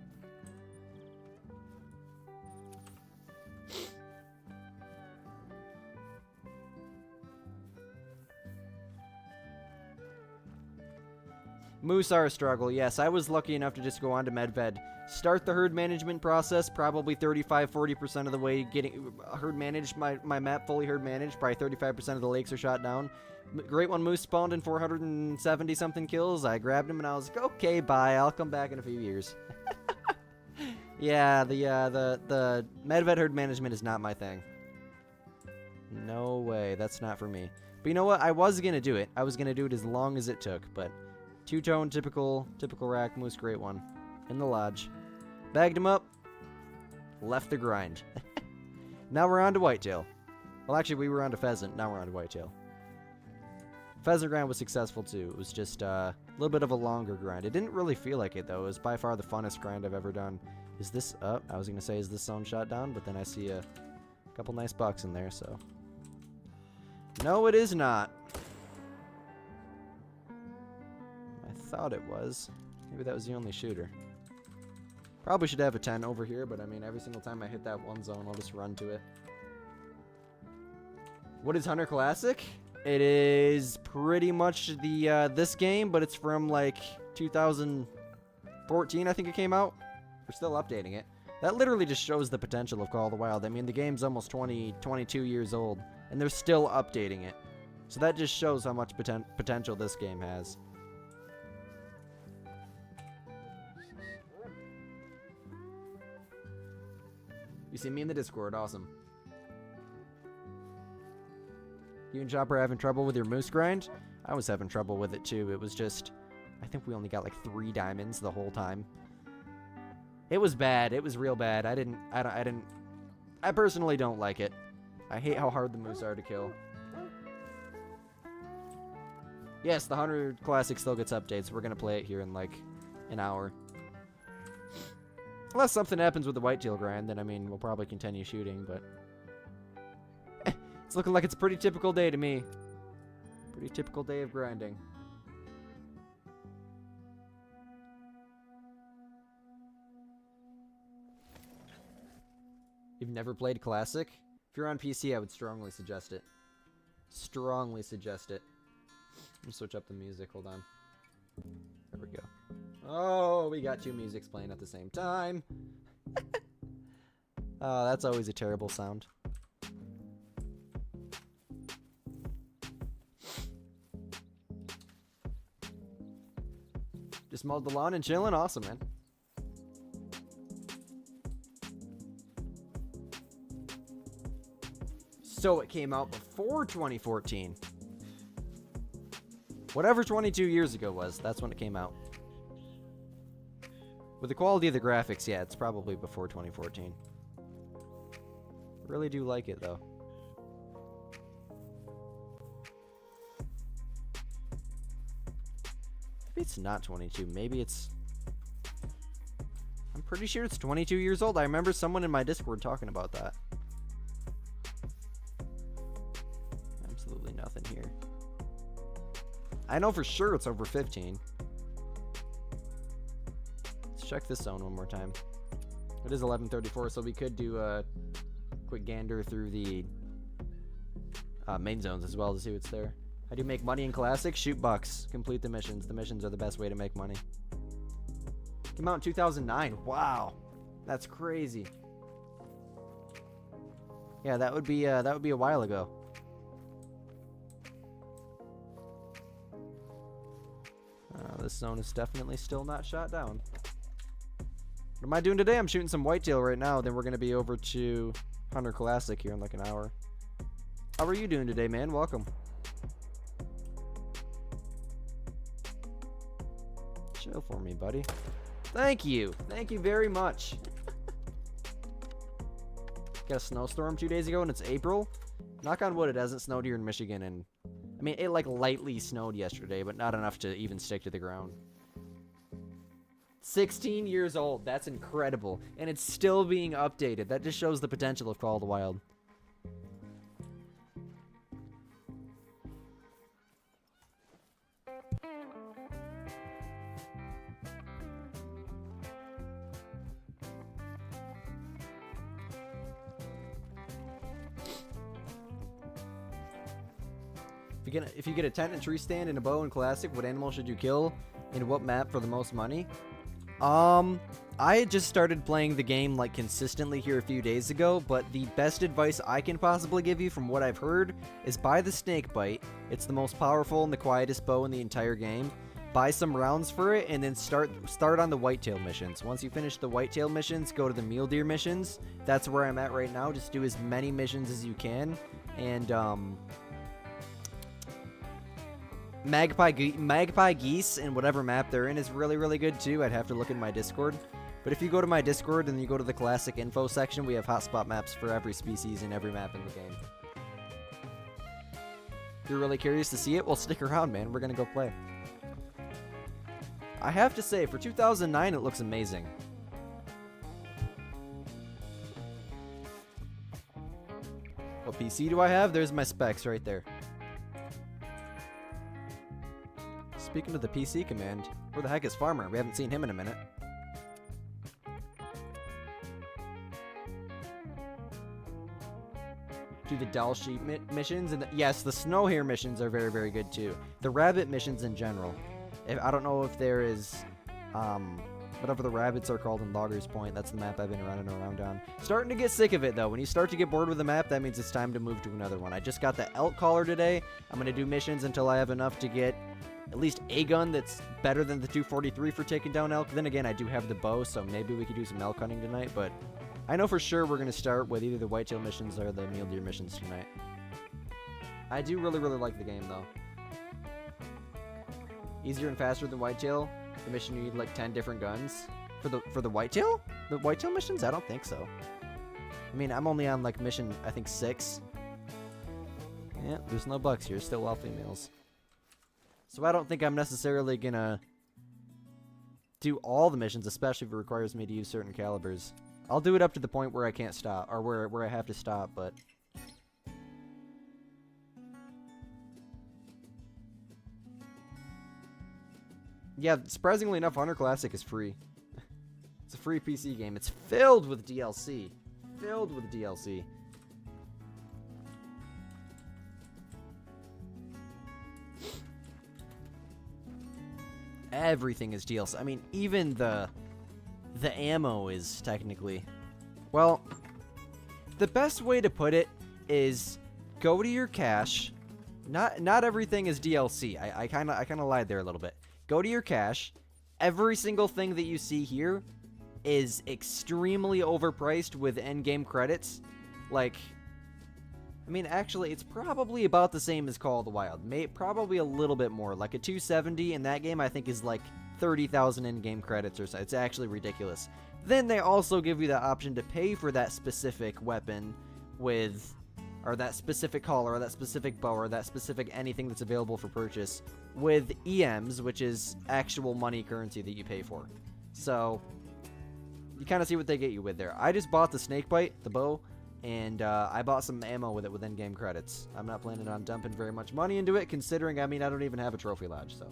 Moose are a struggle. Yes, I was lucky enough to just go on to Medved. Start the herd management process, probably 35-40% of the way getting herd managed, my map fully herd managed, probably 35% of the lakes are shot down. Great one moose spawned in 470 something kills. I grabbed him and I was like, okay, bye, I'll come back in a few years. Yeah, the Medved herd management is not my thing. No way, that's not for me. But you know what, I was gonna do it. I was gonna do it as long as it took, but two-tone, typical rack moose, great one. In the lodge. Bagged him up. Left the grind. Now we're on to whitetail. Well, actually, we were on to pheasant. Now we're on to whitetail. Pheasant grind was successful, too. It was just a little bit of a longer grind. It didn't really feel like it, though. It was by far the funnest grind I've ever done. Is this up? I was going to say, is this zone shot down? But then I see a couple nice bucks in there, so. No, it is not. I thought it was. Maybe that was the only shooter. Probably should have a 10 over here, but I mean, every single time I hit that one zone, I'll just run to it. What is Hunter Classic? It is pretty much the this game, but it's from like 2014, I think it came out. We're still updating it. That literally just shows the potential of Call of the Wild. I mean, the game's almost 22 years old, and they're still updating it. So that just shows how much potential this game has. You see me in the Discord, awesome. You and Chopper having trouble with your moose grind? I was having trouble with it too. It was just, I think we only got like 3 diamonds the whole time. It was bad. It was real bad. I personally don't like it. I hate how hard the moose are to kill. Yes, the Hunter Classic still gets updates. We're gonna play it here in like an hour. Unless something happens with the whitetail grind, then I mean, we'll probably continue shooting, but it's looking like it's a pretty typical day to me. Pretty typical day of grinding. You've never played Classic? If you're on PC, I would strongly suggest it. Strongly suggest it. Let me switch up the music, hold on. There we go. Oh, we got 2 musics playing at the same time. Oh, that's always a terrible sound. Just mowed the lawn and chilling. Awesome, man. So it came out before 2014. Whatever 22 years ago was, that's when it came out. With the quality of the graphics, yeah, it's probably before 2014. Really do like it, though. Maybe it's not 22. Maybe it's... I'm pretty sure it's 22 years old. I remember someone in my Discord talking about that. Absolutely nothing here. I know for sure it's over 15. Let's check this zone one more time. It is 11:34, so we could do a quick gander through the main zones as well to see what's there. How do you make money in Classic? Shoot bucks. Complete the missions. The missions are the best way to make money. Came out in 2009. Wow, that's crazy. Yeah, that would be a while ago. This zone is definitely still not shot down. What am I doing today? I'm shooting some whitetail right now. Then we're going to be over to Hunter Classic here in like an hour. How are you doing today, man? Welcome. Chill for me, buddy. Thank you. Thank you very much. Got a snowstorm 2 days ago and it's April. Knock on wood, it hasn't snowed here in Michigan, and I mean, it like lightly snowed yesterday, but not enough to even stick to the ground. 16 years old. That's incredible. And it's still being updated. That just shows the potential of Call of the Wild. If you get a tent and tree stand and a bow in Classic, what animal should you kill and what map for the most money? I had just started playing the game like consistently here a few days ago, but the best advice I can possibly give you from what I've heard is buy the snake bite. It's the most powerful and the quietest bow in the entire game. Buy some rounds for it and then start on the whitetail missions. Once you finish the whitetail missions, go to the mule deer missions. That's where I'm at right now. Just do as many missions as you can, and Magpie Geese and whatever map they're in is really, really good too. I'd have to look in my Discord. But if you go to my Discord and you go to the Classic info section, we have hotspot maps for every species and every map in the game. If you're really curious to see it, well, stick around, man. We're going to go play. I have to say, for 2009, it looks amazing. What PC do I have? There's my specs right there. Speaking of the PC command, where the heck is Farmer? We haven't seen him in a minute. Do the doll sheep missions, and yes, the snow hare missions are very, very good too. The rabbit missions in general. I don't know if there is, whatever the rabbits are called in Loggers Point. That's the map I've been running around on. Starting to get sick of it though. When you start to get bored with the map, that means it's time to move to another one. I just got the elk collar today. I'm gonna do missions until I have enough to get at least a gun that's better than the 243 for taking down elk. Then again, I do have the bow, so maybe we could do some elk hunting tonight, but I know for sure we're going to start with either the whitetail missions or the mule deer missions tonight. I do really, really like the game, though. Easier and faster than whitetail. The mission you need like 10 different guns. For the whitetail? The whitetail missions? I don't think so. I mean, I'm only on like mission, I think 6. Yeah, there's no bucks here. Still all females. So I don't think I'm necessarily gonna do all the missions, especially if it requires me to use certain calibers. I'll do it up to the point where I can't stop, or where I have to stop, but... Yeah, surprisingly enough, Hunter Classic is free. It's a free PC game. It's filled with DLC. Filled with DLC. Everything is DLC. I mean, even the ammo is technically... Well, the best way to put it is go to your cache. Not everything is DLC. I kind of lied there a little bit. Go to your cache, Every single thing that you see here is extremely overpriced with endgame credits. Like, I mean, actually, it's probably about the same as Call of the Wild. Probably a little bit more. Like a 270 in that game, I think, is like 30,000 in-game credits or so. It's actually ridiculous. Then they also give you the option to pay for that specific weapon with, or that specific collar, or that specific bow, or that specific anything that's available for purchase with EMs, which is actual money currency that you pay for. So, you kind of see what they get you with there. I just bought the snakebite, the bow, and I bought some ammo with it with in-game credits. I'm not planning on dumping very much money into it, considering, I mean, I don't even have a trophy lodge, so.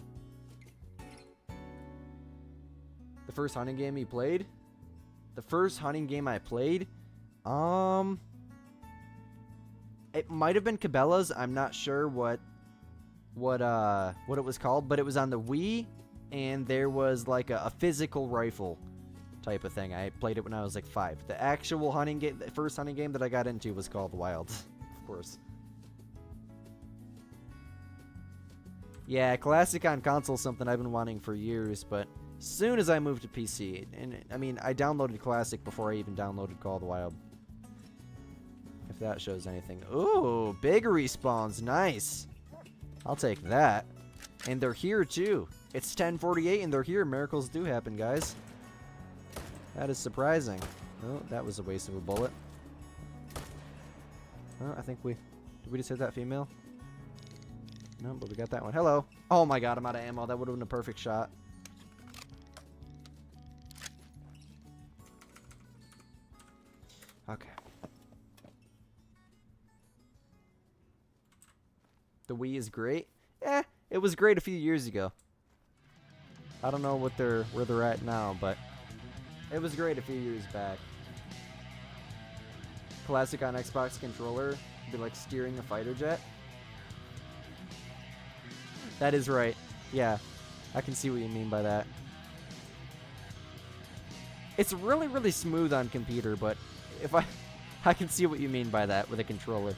The first hunting game you played? The first hunting game I played? It might have been Cabela's. I'm not sure what it was called, but it was on the Wii, and there was like a physical rifle type of thing. I played it when I was like 5. The actual hunting game, the first hunting game that I got into was Call of the Wild, of course. Yeah, classic on console is something I've been wanting for years, but as soon as I moved to PC, and I mean, I downloaded classic before I even downloaded Call of the Wild. If that shows anything. Ooh, big respawns, nice. I'll take that. And they're here too. It's 10:48 and they're here. Miracles do happen, guys. That is surprising. Oh, that was a waste of a bullet. Oh, I think did we just hit that female? No, but we got that one. Hello. Oh my god, I'm out of ammo. That would have been a perfect shot. Okay. The Wii is great. It was great a few years ago. I don't know where they're at now, but it was great a few years back. Classic on Xbox controller, be like steering a fighter jet. That is right. Yeah, I can see what you mean by that. It's really, really smooth on computer, but if I can see what you mean by that with a controller.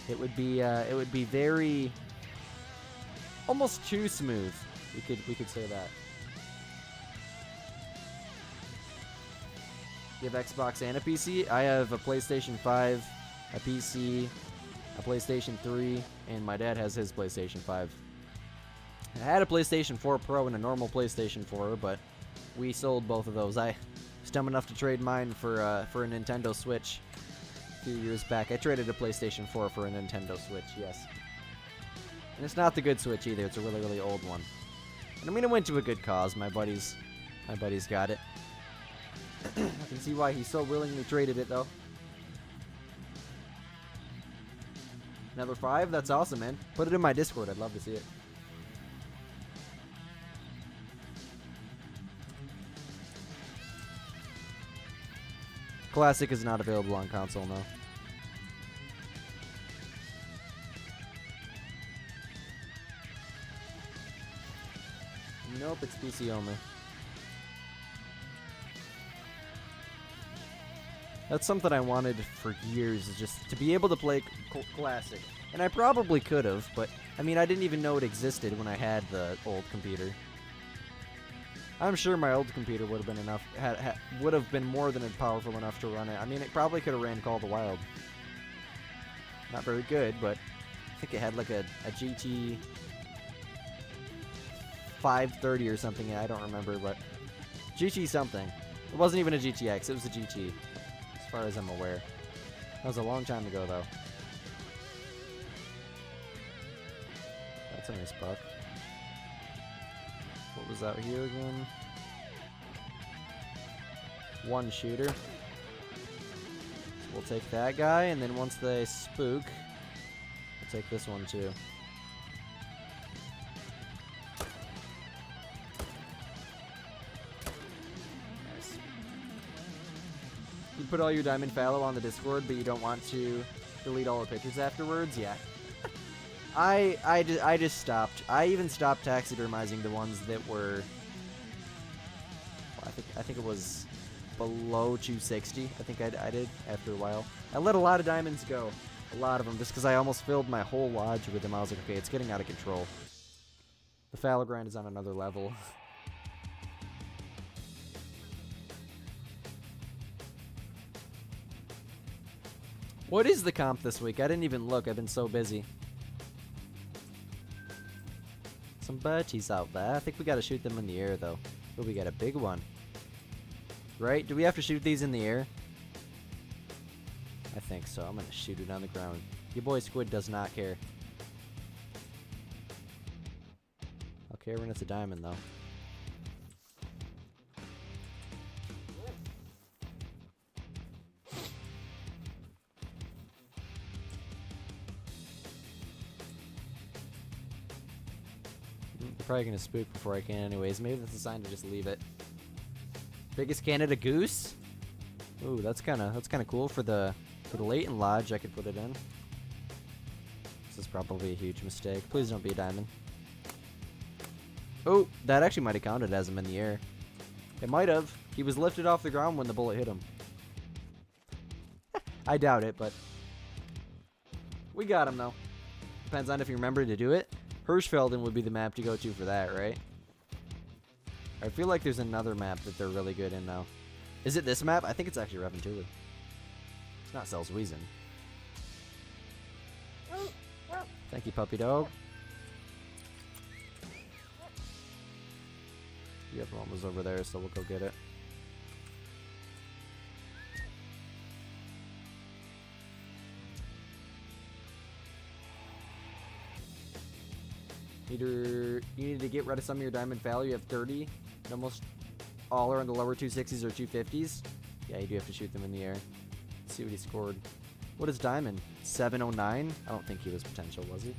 It would be very, almost too smooth. We could say that. You have Xbox and a PC? I have a PlayStation 5, a PC, a PlayStation 3, and my dad has his PlayStation 5. I had a PlayStation 4 Pro and a normal PlayStation 4, but we sold both of those. I was dumb enough to trade mine for a Nintendo Switch a few years back. I traded a PlayStation 4 for a Nintendo Switch, yes. And it's not the good Switch either. It's a really, really old one. And I mean, it went to a good cause. My buddy's got it. I can see why he so willingly traded it, though. Another 5? That's awesome, man. Put it in my Discord. I'd love to see it. Classic is not available on console, no. Nope, it's PC only. That's something I wanted for years, is just to be able to play Classic. And I probably could have, but, I mean, I didn't even know it existed when I had the old computer. I'm sure my old computer would have been enough, would have been more than powerful enough to run it. I mean, it probably could have ran Call of the Wild. Not very good, but I think it had like a GT 530 or something. I don't remember, but GT something. It wasn't even a GTX, it was a GT, as far as I'm aware. That was a long time ago, though. That's a nice buck. What was out here again? One shooter. So we'll take that guy, and then once they spook, we'll take this one too. Nice. You put all your diamond fallow on the Discord, but you don't want to delete all the pictures afterwards? Yeah. I just stopped. I even stopped taxidermizing the ones that were, well, I think it was below 260. I think I did after a while. I let a lot of diamonds go, a lot of them, just because I almost filled my whole lodge with them. I was like, okay, it's getting out of control. The fallow grind is on another level. What is the comp this week? I didn't even look. I've been so busy. Some birdies out there. I think we gotta shoot them in the air, though. Oh, we got a big one. Right? Do we have to shoot these in the air? I think so. I'm gonna shoot it on the ground. Your boy Squid does not care. I'll care when it's a diamond, though. They're probably gonna spook before I can anyways. Maybe that's a sign to just leave it. Biggest Canada goose? Ooh, that's kinda cool for the Leighton Lodge. I could put it in. This is probably a huge mistake. Please don't be a diamond. Oh, that actually might have counted as him in the air. It might have. He was lifted off the ground when the bullet hit him. I doubt it, but we got him though. Depends on if you remember to do it. Hirschfelden would be the map to go to for that, right? I feel like there's another map that they're really good in now. Is it this map? I think it's actually Reventuli. It's not Selzwiesen. Thank you, puppy dog. The other one was over there, so we'll go get it. You need to get rid of some of your diamond value. You have 30. And almost all are in the lower 260s or 250s. Yeah, you do have to shoot them in the air. Let's see what he scored. What is diamond? 709? I don't think he was potential, was he? Here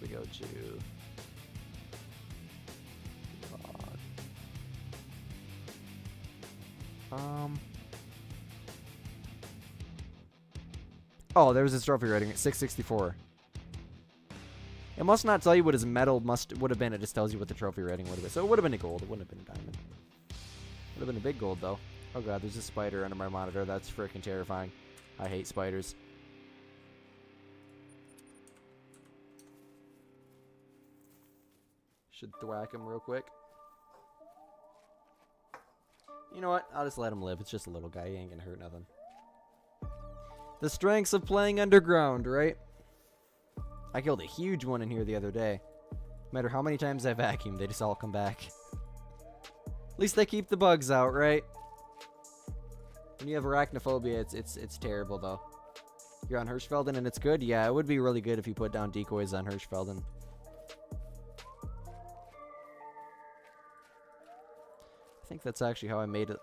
we go to... Oh, there was his trophy rating at 664. It must not tell you what his medal would have been. It just tells you what the trophy rating would have been. So it would have been a gold. It wouldn't have been a diamond. Would have been a big gold, though. Oh, God, there's a spider under my monitor. That's freaking terrifying. I hate spiders. Should thwack him real quick. You know what? I'll just let him live. It's just a little guy. He ain't gonna hurt nothing. The strengths of playing underground, right? I killed a huge one in here the other day. No matter how many times I vacuum, they just all come back. At least they keep the bugs out, right? When you have arachnophobia, it's terrible, though. You're on Hirschfelden and it's good? Yeah, it would be really good if you put down decoys on Hirschfelden. I think that's actually how I made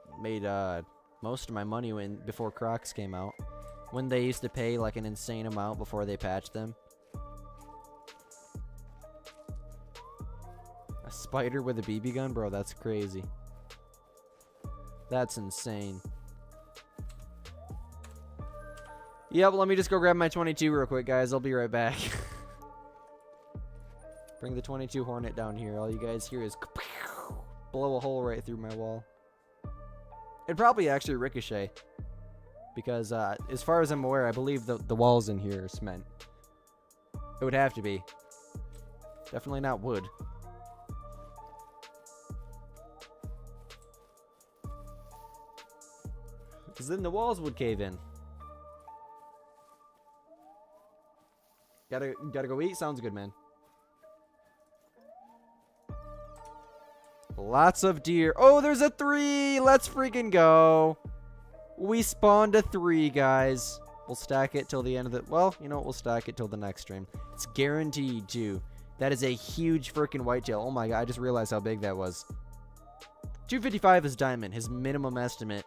most of my money before Crocs came out. When they used to pay like an insane amount before they patched them. A spider with a BB gun? Bro, that's crazy. That's insane. Yep, let me just go grab my 22 real quick, guys. I'll be right back. Bring the 22 Hornet down here. All you guys hear is blow a hole right through my wall. It'd probably actually ricochet. Because as far as I'm aware, I believe the walls in here are cement. It would have to be. Definitely not wood. Because then the walls would cave in. Gotta go eat? Sounds good, man. Lots of deer. Oh, there's a 3! Let's freaking go. We spawned a 3, guys. We'll stack it till the end of the... Well, you know what? We'll stack it till the next stream. It's guaranteed, too. That is a huge freaking whitetail. Oh, my God. I just realized how big that was. 255 is diamond. His minimum estimate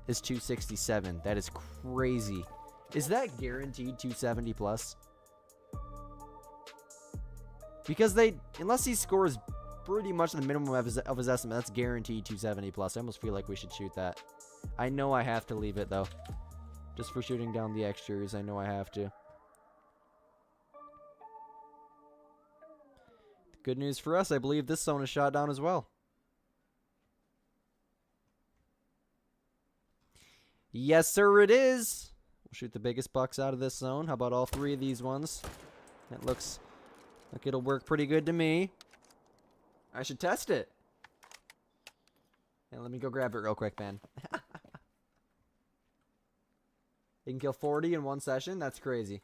is 267. That is crazy. Is that guaranteed 270 plus? Because unless he scores pretty much the minimum of his estimate, that's guaranteed 270 plus. I almost feel like we should shoot that. I know I have to leave it, though. Just for shooting down the extras, I know I have to. Good news for us, I believe this zone is shot down as well. Yes, sir, it is. We'll shoot the biggest bucks out of this zone. How about all 3 of these ones? That looks like it'll work pretty good to me. I should test it. Yeah, let me go grab it real quick, man. You can kill 40 in one session. That's crazy.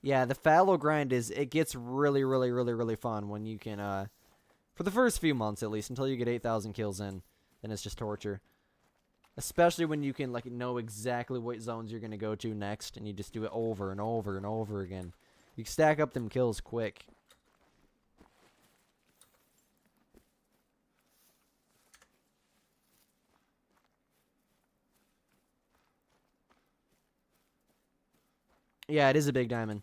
Yeah, the fallow grind it gets really, really, really, really fun when you can, for the first few months at least, until you get 8,000 kills in, then it's just torture. Especially when you can, like, know exactly what zones you're going to go to next, and you just do it over and over and over again. You stack up them kills quick. Yeah, it is a big diamond.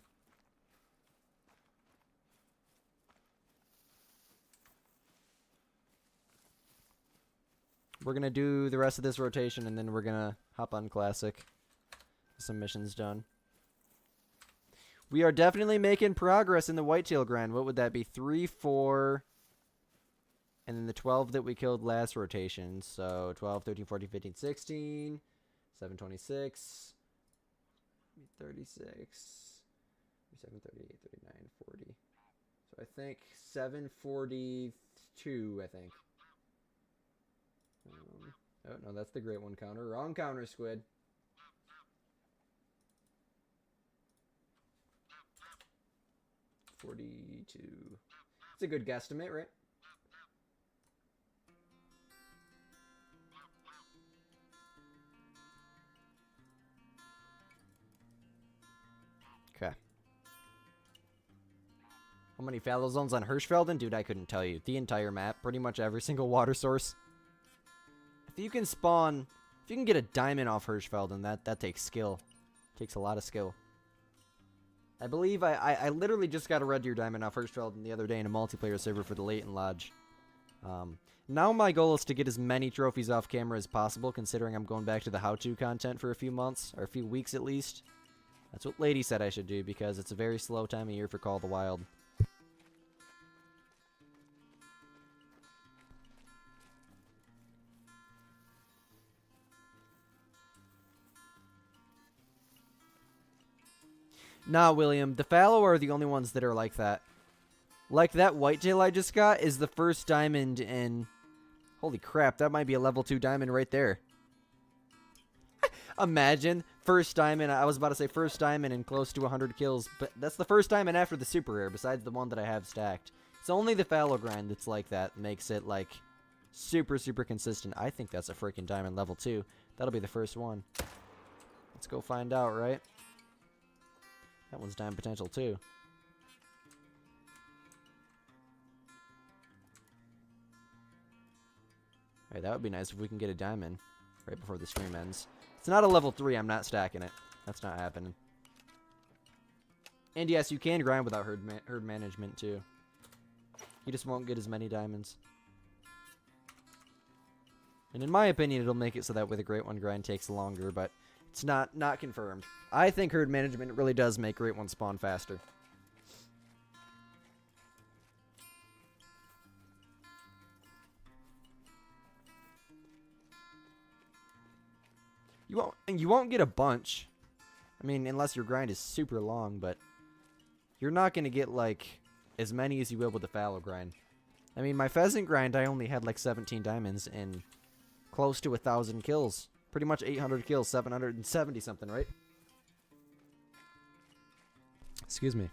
We're going to do the rest of this rotation, and then we're going to hop on Classic. Some missions done. We are definitely making progress in the Whitetail grind. What would that be? 3, 4, and then the 12 that we killed last rotation. So 12, 13, 14, 15, 16, 726, 36, 37, 38, 39, 40. So I think 742, I think. Oh, no, that's the great one counter. Wrong counter, Squid. $42. It's a good guesstimate, right? Okay. How many fallow zones on Hirschfelden? Dude, I couldn't tell you. The entire map. Pretty much every single water source. If you can spawn... If you can get a diamond off Hirschfelden, that takes skill. Takes a lot of skill. I believe I literally just got a red deer diamond off Hirschfelden the other day in a multiplayer server for the Leighton Lodge. Now my goal is to get as many trophies off camera as possible, considering I'm going back to the how-to content for a few months, or a few weeks at least. That's what Lady said I should do, because it's a very slow time of year for Call of the Wild. Nah, William, the fallow are the only ones that are like that. Like that whitetail I just got is the first diamond in... Holy crap, that might be a level 2 diamond right there. Imagine, first diamond, I was about to say first diamond and close to 100 kills, but that's the first diamond after the super rare, besides the one that I have stacked. It's only the fallow grind that's like that, makes it, like, super, super consistent. I think that's a freaking diamond level 2. That'll be the first one. Let's go find out, right? That one's diamond potential, too. Alright, that would be nice if we can get a diamond right before the stream ends. It's not a level 3, I'm not stacking it. That's not happening. And yes, you can grind without herd management, too. You just won't get as many diamonds. And in my opinion, it'll make it so that with a Great One grind takes longer, but it's not confirmed. I think herd management really does make Great One spawn faster. You won't get a bunch. I mean, unless your grind is super long, but you're not going to get, like, as many as you will with the fallow grind. I mean, my pheasant grind, I only had, like, 17 diamonds and close to 1,000 kills. Pretty much 800 kills, 770 something, right? Excuse me.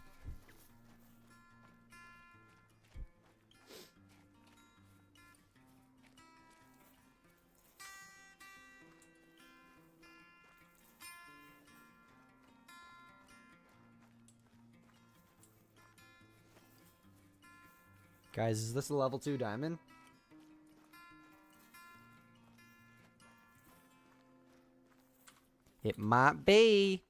Guys, is this a level 2 diamond? It might be.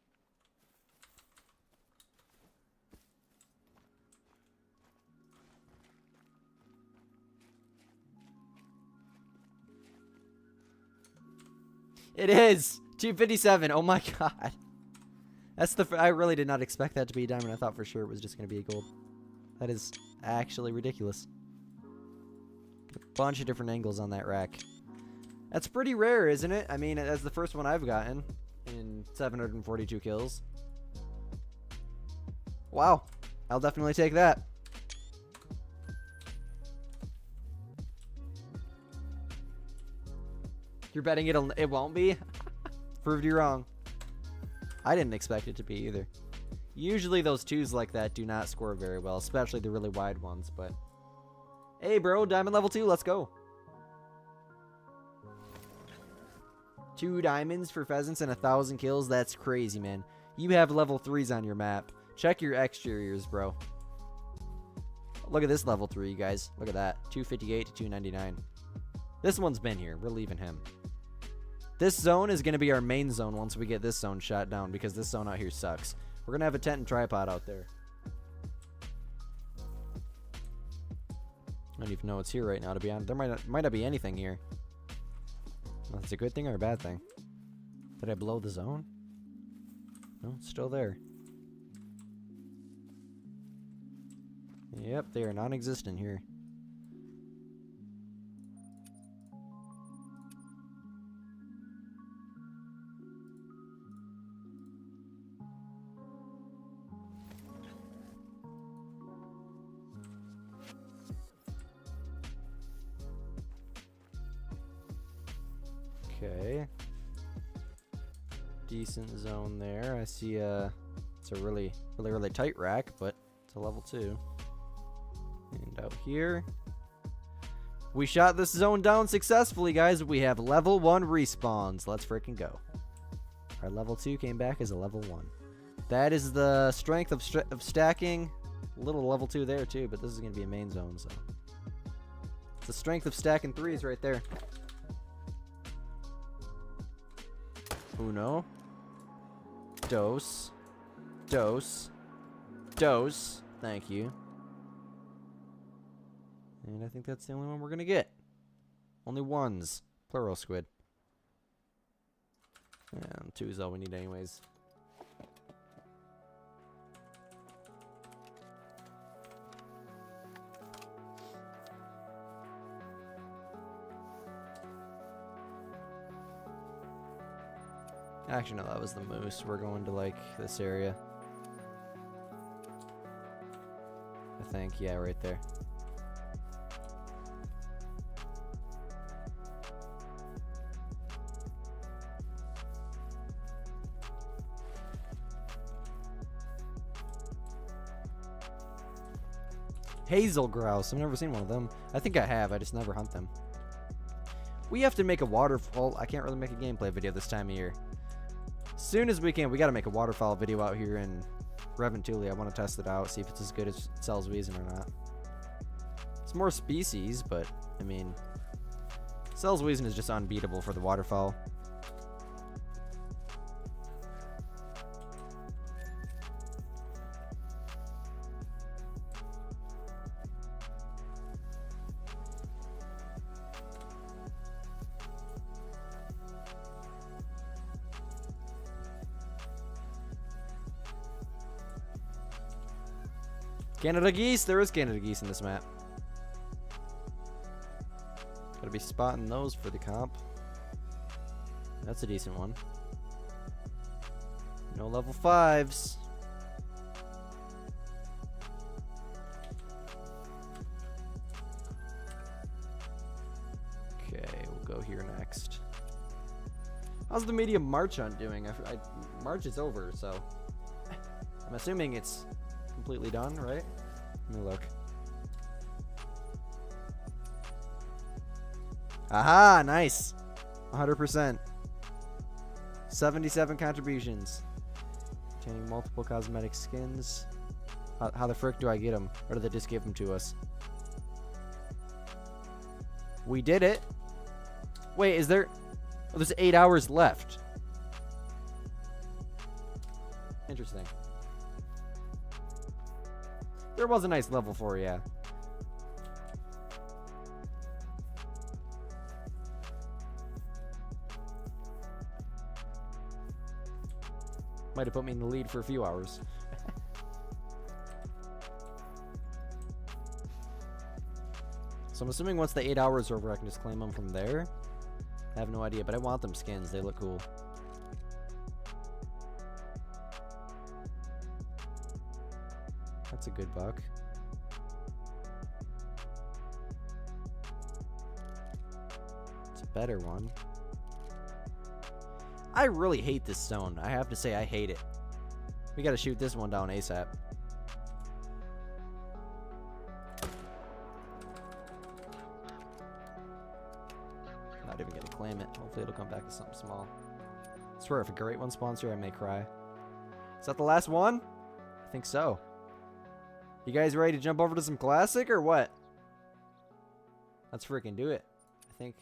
It is 257. Oh my god. That's the. I really did not expect that to be a diamond. I thought for sure it was just going to be a gold. That is actually ridiculous. A bunch of different angles on that rack. That's pretty rare, isn't it? I mean, that's the first one I've gotten in 742 kills. Wow. I'll definitely take that. You're betting it won't be? Proved you wrong. I didn't expect it to be either. Usually those 2s like that do not score very well, especially the really wide ones, but... Hey, bro, diamond level 2, let's go. 2 diamonds for pheasants and 1,000 kills, that's crazy, man. You have level 3s on your map. Check your exteriors, bro. Look at this level 3, you guys. Look at that. 258 to 299. This one's been here. We're leaving him. This zone is going to be our main zone once we get this zone shot down, because this zone out here sucks. We're going to have a tent and tripod out there. I don't even know what's here right now, to be honest. There might not be anything here. Well, that's a good thing or a bad thing? Did I blow the zone? No, it's still there. Yep, they are non-existent here. Okay. Decent zone there. I see it's a really tight rack, but it's a level 2. And out here, we shot this zone down successfully, guys. We have level 1 respawns. Let's freaking go. Our level 2 came back as a level 1. That is the strength of stacking. A little level 2 there too, but this is going to be a main zone, so it's the strength of stacking 3s right there. Uno. Dos. Dos. Dos. Thank you. And I think that's the only one we're going to get. Only 1s. Plural squid. And 2 is all we need anyways. Actually, no, that was the moose. We're going to, like, this area. I think, yeah, right there. Hazel grouse. I've never seen one of them. I think I have. I just never hunt them. We have to make a waterfall. I can't really make a gameplay video this time of year. As soon as we can, we got to make a waterfowl video out here in Reventuli. I want to test it out, see if it's as good as Sceudule or not. It's more species, but, I mean, Sceudule is just unbeatable for the waterfowl. Canada geese! There is Canada geese in this map. Gotta be spotting those for the comp. That's a decent one. No level 5s. Okay, we'll go here next. How's the medium March hunt doing? March is over, so I'm assuming it's completely done, right? Let me look. Aha, nice. 100%. 77 contributions. Containing multiple cosmetic skins. How the frick do I get them? Or do they just give them to us? We did it. Wait, is there... Oh, there's 8 hours left. Interesting. There was a nice level 4, yeah. Might have put me in the lead for a few hours. So I'm assuming once the 8 hours are over, I can just claim them from there. I have no idea, but I want them skins. They look cool. That's a good buck. It's a better one. I really hate this stone. I have to say, I hate it. We gotta shoot this one down ASAP. Not even gonna claim it. Hopefully it'll come back as something small. I swear, if a great one spawns here, I may cry. Is that the last one? I think so. You guys ready to jump over to some classic or what? Let's freaking do it. I think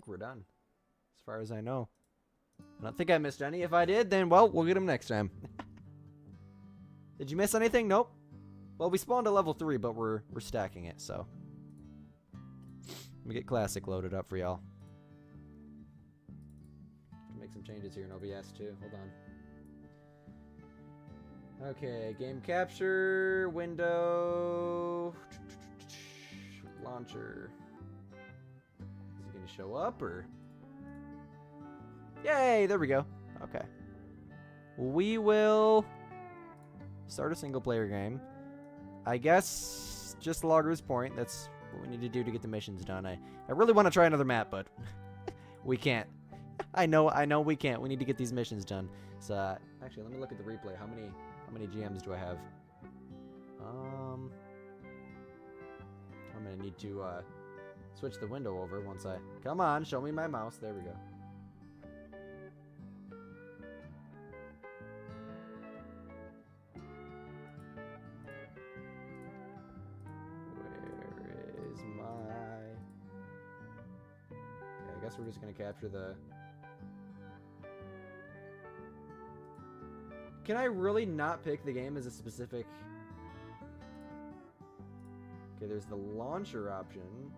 we're done. As far as I know. I don't think I missed any. If I did, then, well, we'll get them next time. Did you miss anything? Nope. Well, we spawned at level 3, but we're stacking it, so. Let me get classic loaded up for y'all. Make some changes here in OBS, too. Hold on. Okay, game capture, window, launcher. Is he going to show up, or? Yay, there we go. Okay. We will start a single player game. I guess just Logger's Point. That's what we need to do to get the missions done. I really want to try another map, but we can't. I know we can't. We need to get these missions done. So actually, let me look at the replay. How many GMs do I have? I'm gonna need to switch the window over once I. Come on, show me my mouse. There we go. I guess we're just gonna capture the. Can I really not pick the game as a specific? Okay, there's the launcher option.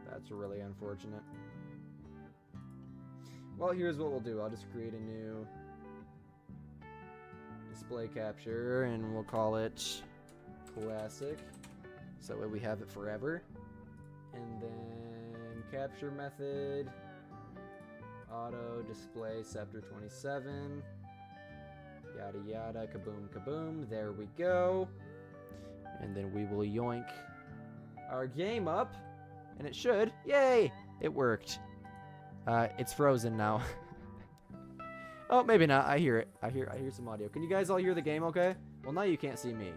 That's really unfortunate. Well, here's what we'll do. I'll just create a new display capture and we'll call it classic. So that way we have it forever. And then capture method, auto display scepter 27, yada yada, kaboom kaboom, there we go. And then we will yoink our game up, and it should, yay, it worked. It's frozen now. Oh, maybe not, I hear it, I hear some audio. Can you guys all hear the game okay? Well, now you can't see me,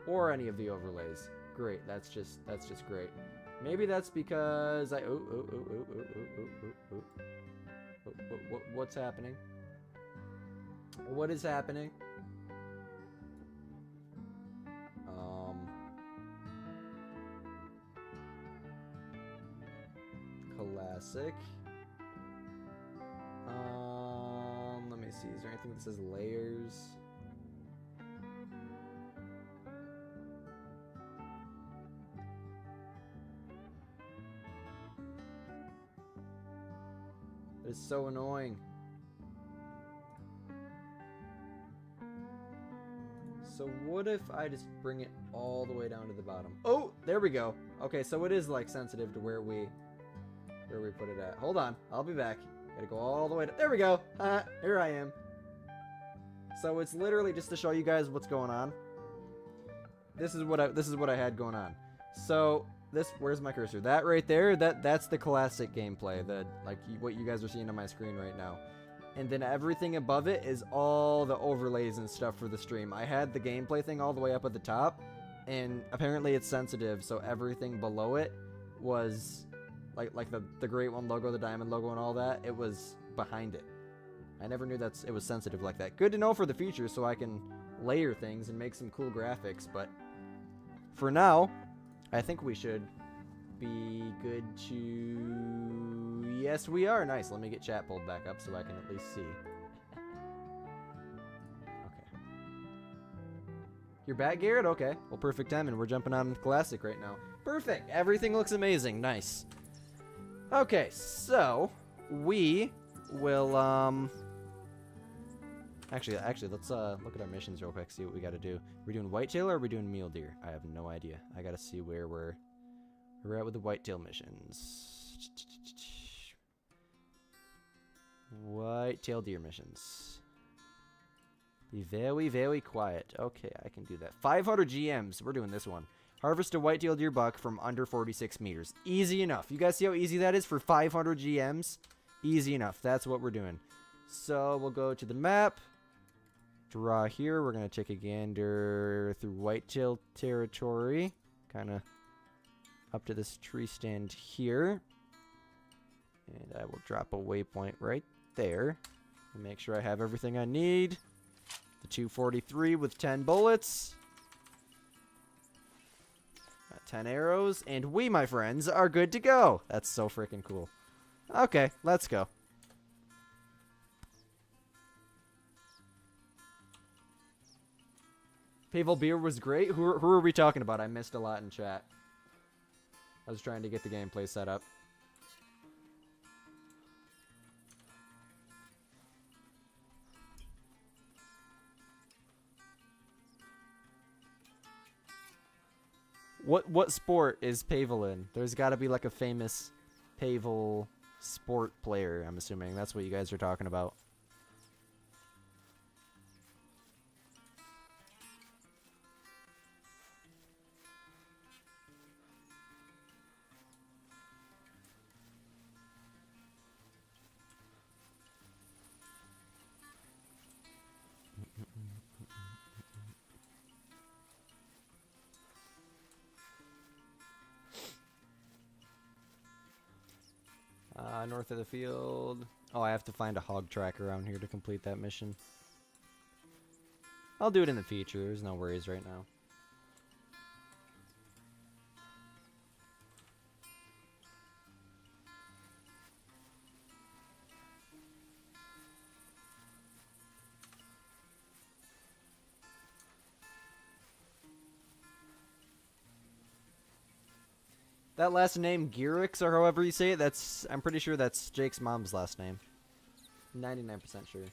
or any of the overlays. Great, that's just great. Maybe that's because I. What's happening? What is happening? Classic. Let me see. Is there anything that says layers? It's so annoying. So what if I just bring it all the way down to the bottom? Oh, there we go. Okay, so it is like sensitive to where we put it at. Hold on, I'll be back. Gotta go all the way to, there we go. Here I am. So it's literally just to show you guys what's going on. This is what I had going on. So where's my cursor? That right there, that's the classic gameplay, what you guys are seeing on my screen right now. And then everything above it is all the overlays and stuff for the stream. I had the gameplay thing all the way up at the top, and apparently it's sensitive, so everything below it was like the Great One logo, the diamond logo, and all that. It was behind it. I never knew it was sensitive like that. Good to know for the future, so I can layer things and make some cool graphics. But for now, I think we should be good to... Yes, we are. Nice. Let me get chat pulled back up so I can at least see. Okay. You're back, Garrett? Okay. Well, perfect timing. We're jumping on Classic right now. Perfect. Everything looks amazing. Nice. Okay, so we will, Actually, let's look at our missions real quick, see what we got to do. Are we doing Whitetail or are we doing Mule Deer? I have no idea. I got to see where we're at with the Whitetail missions. Whitetail deer missions. Be very, very quiet. Okay, I can do that. 500 GMs. We're doing this one. Harvest a whitetail deer buck from under 46 meters. Easy enough. You guys see how easy that is for 500 GMs? Easy enough. That's what we're doing. So we'll go to the map. Draw here. We're going to take a gander through Whitetail territory. Kind of up to this tree stand here. And I will drop a waypoint right there. And make sure I have everything I need. The 243 with 10 bullets. 10 arrows. And we, my friends, are good to go. That's so freaking cool. Okay, let's go. Pavel Beer was great. Who are we talking about? I missed a lot in chat. I was trying to get the gameplay set up. What sport is Pavel in? There's got to be like a famous Pavel sport player, I'm assuming. That's what you guys are talking about. North of the field. Oh, I have to find a hog track around here to complete that mission. I'll do it in the future. There's no worries right now. That last name, Gearix, or however you say it, I'm pretty sure that's Jake's mom's last name. 99% sure.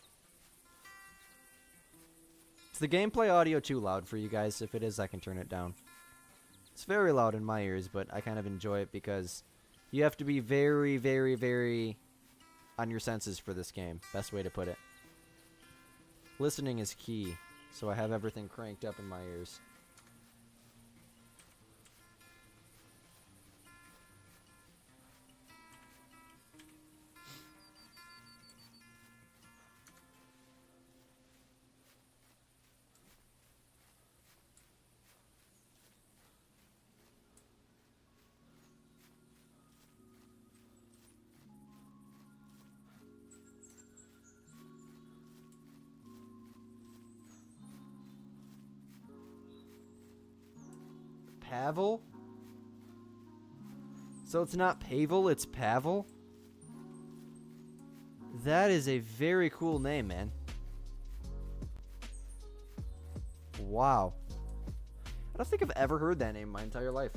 Is the gameplay audio too loud for you guys? If it is, I can turn it down. It's very loud in my ears, but I kind of enjoy it because you have to be very, very, very on your senses for this game. Best way to put it. Listening is key, so I have everything cranked up in my ears. Pavel? So it's not Pavel, it's Pavel? That is a very cool name, man. Wow. I don't think I've ever heard that name in my entire life.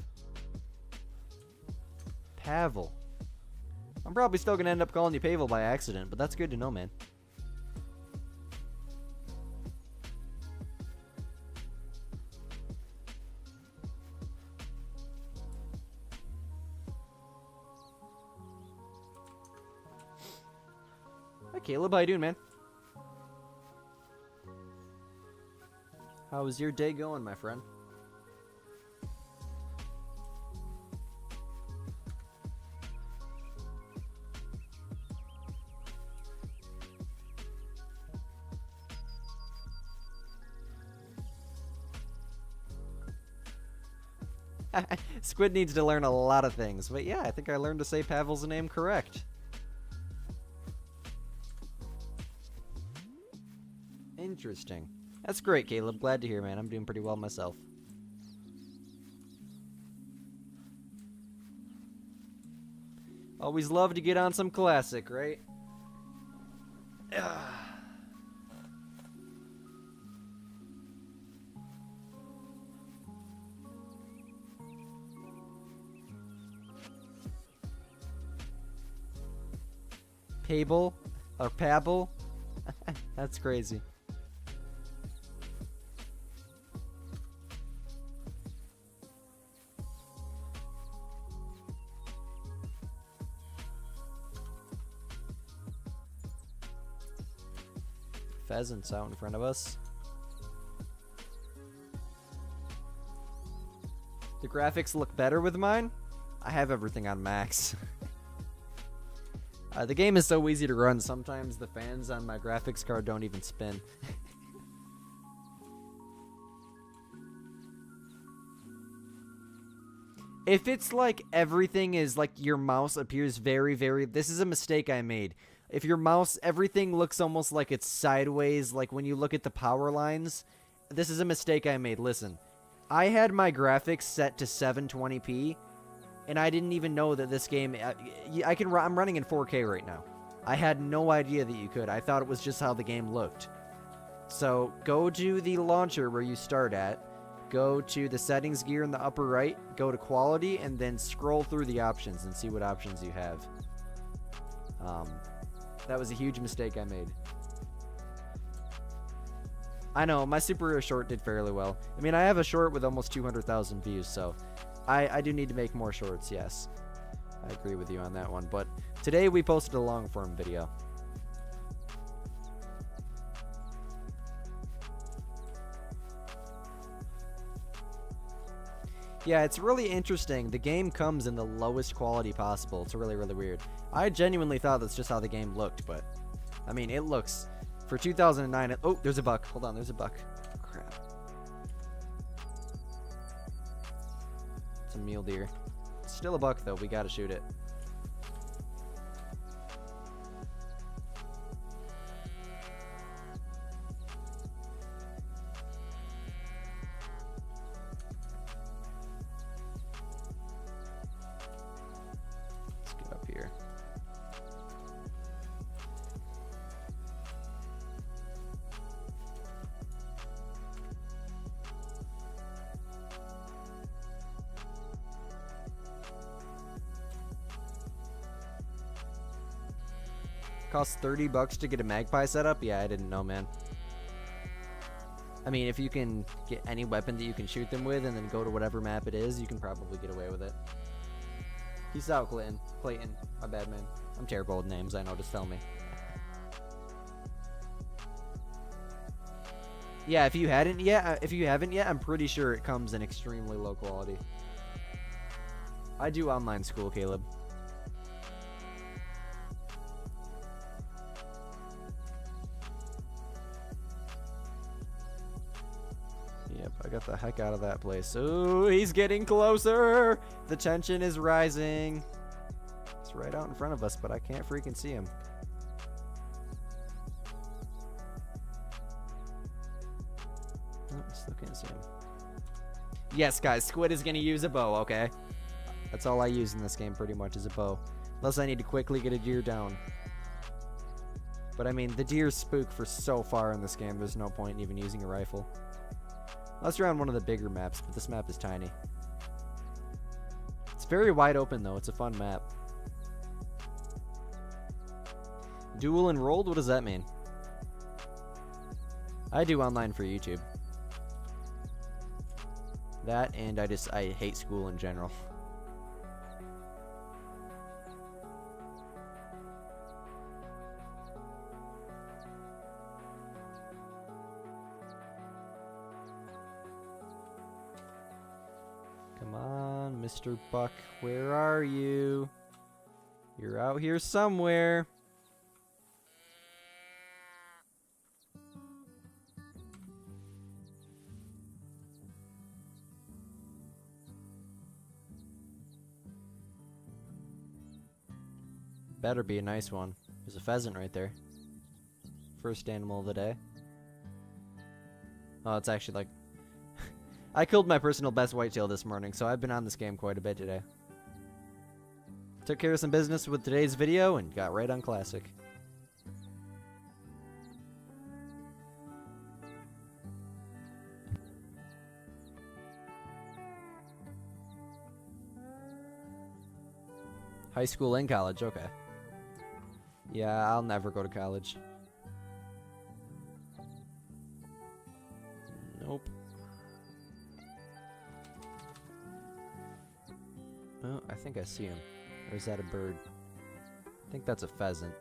Pavel. I'm probably still going to end up calling you Pavel by accident, but that's good to know, man. Caleb, how you doing, man? How was your day going, my friend? Squid needs to learn a lot of things, but yeah, I think I learned to say Pavel's name correct. Interesting. That's great, Caleb. Glad to hear, man. I'm doing pretty well myself. Always love to get on some classic, right? Pable? Or Pabble? That's crazy. Pheasants out in front of us. The graphics look better with mine. I have everything on max. The game is so easy to run, sometimes the fans on my graphics card don't even spin. If it's like everything is like your mouse appears very, very... This is a mistake I made. If your mouse, everything looks almost like it's sideways, like when you look at the power lines. This is a mistake I made. Listen, I had my graphics set to 720p, and I didn't even know that this game... I'm running in 4K right now. I had no idea that you could. I thought it was just how the game looked. So, go to the launcher where you start at. Go to the settings gear in the upper right, go to quality, and then scroll through the options and see what options you have. That was a huge mistake I made. I know, my superhero short did fairly well. I mean, I have a short with almost 200,000 views, so I do need to make more shorts, yes. I agree with you on that one, but today we posted a long form video. Yeah, it's really interesting. The game comes in the lowest quality possible. It's really, really weird. I genuinely thought that's just how the game looked, but... I mean, it looks... For 2009... Oh, there's a buck. Hold on, there's a buck. Crap. It's a mule deer. It's still a buck, though. We gotta shoot it. Here. Costs $30 to get a magpie setup? Yeah, I didn't know, man. I mean, if you can get any weapon that you can shoot them with and then go to whatever map it is, you can probably get away with it. Peace out, Clayton. Clayton, my bad, man. I'm terrible with names, I know, just tell me. Yeah, if you haven't yet, I'm pretty sure it comes in extremely low quality. I do online school, Caleb. Yep, I got the heck out of that place. Ooh, he's getting closer! The tension is rising. It's right out in front of us, but I can't freaking see him. Oh, still can't see him. Yes, guys, Squid is gonna use a bow, okay? That's all I use in this game, pretty much, is a bow. Unless I need to quickly get a deer down. But I mean, the deers spook for so far in this game, there's no point in even using a rifle. Unless you're on one of the bigger maps, but this map is tiny. It's very wide open, though. It's a fun map. Dual enrolled? What does that mean? I do online for YouTube. That, and I hate school in general. Come on, Mr. Buck, where are you? You're out here somewhere. Better be a nice one. There's a pheasant right there. First animal of the day. Oh, it's actually like... I killed my personal best whitetail this morning, so I've been on this game quite a bit today. Took care of some business with today's video and got right on classic. High school and college, okay. Yeah, I'll never go to college. Nope. Oh, I think I see him. Or is that a bird? I think that's a pheasant.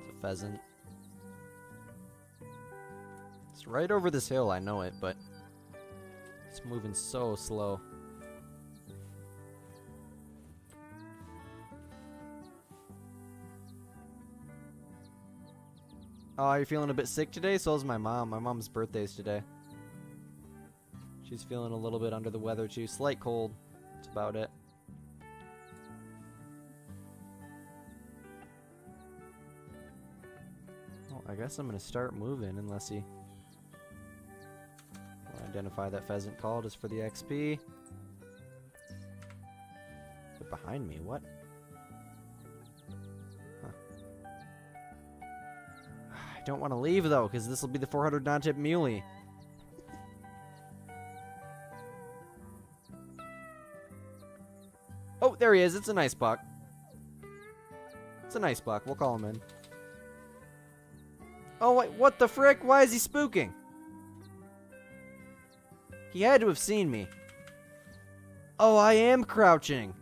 It's a pheasant. It's right over this hill, I know it, but it's moving so slow. Oh, you're feeling a bit sick today? So is my mom. My mom's birthday's today. She's feeling a little bit under the weather too. Slight cold. That's about it. Well, I guess I'm going to start moving unless he... I'll identify that pheasant call just for the XP. They're behind me. What? I don't want to leave though, because this will be the 400 non-tip muley. Oh, there he is. It's a nice buck. It's a nice buck. We'll call him in. Oh, wait. What the frick? Why is he spooking? He had to have seen me. Oh, I am crouching.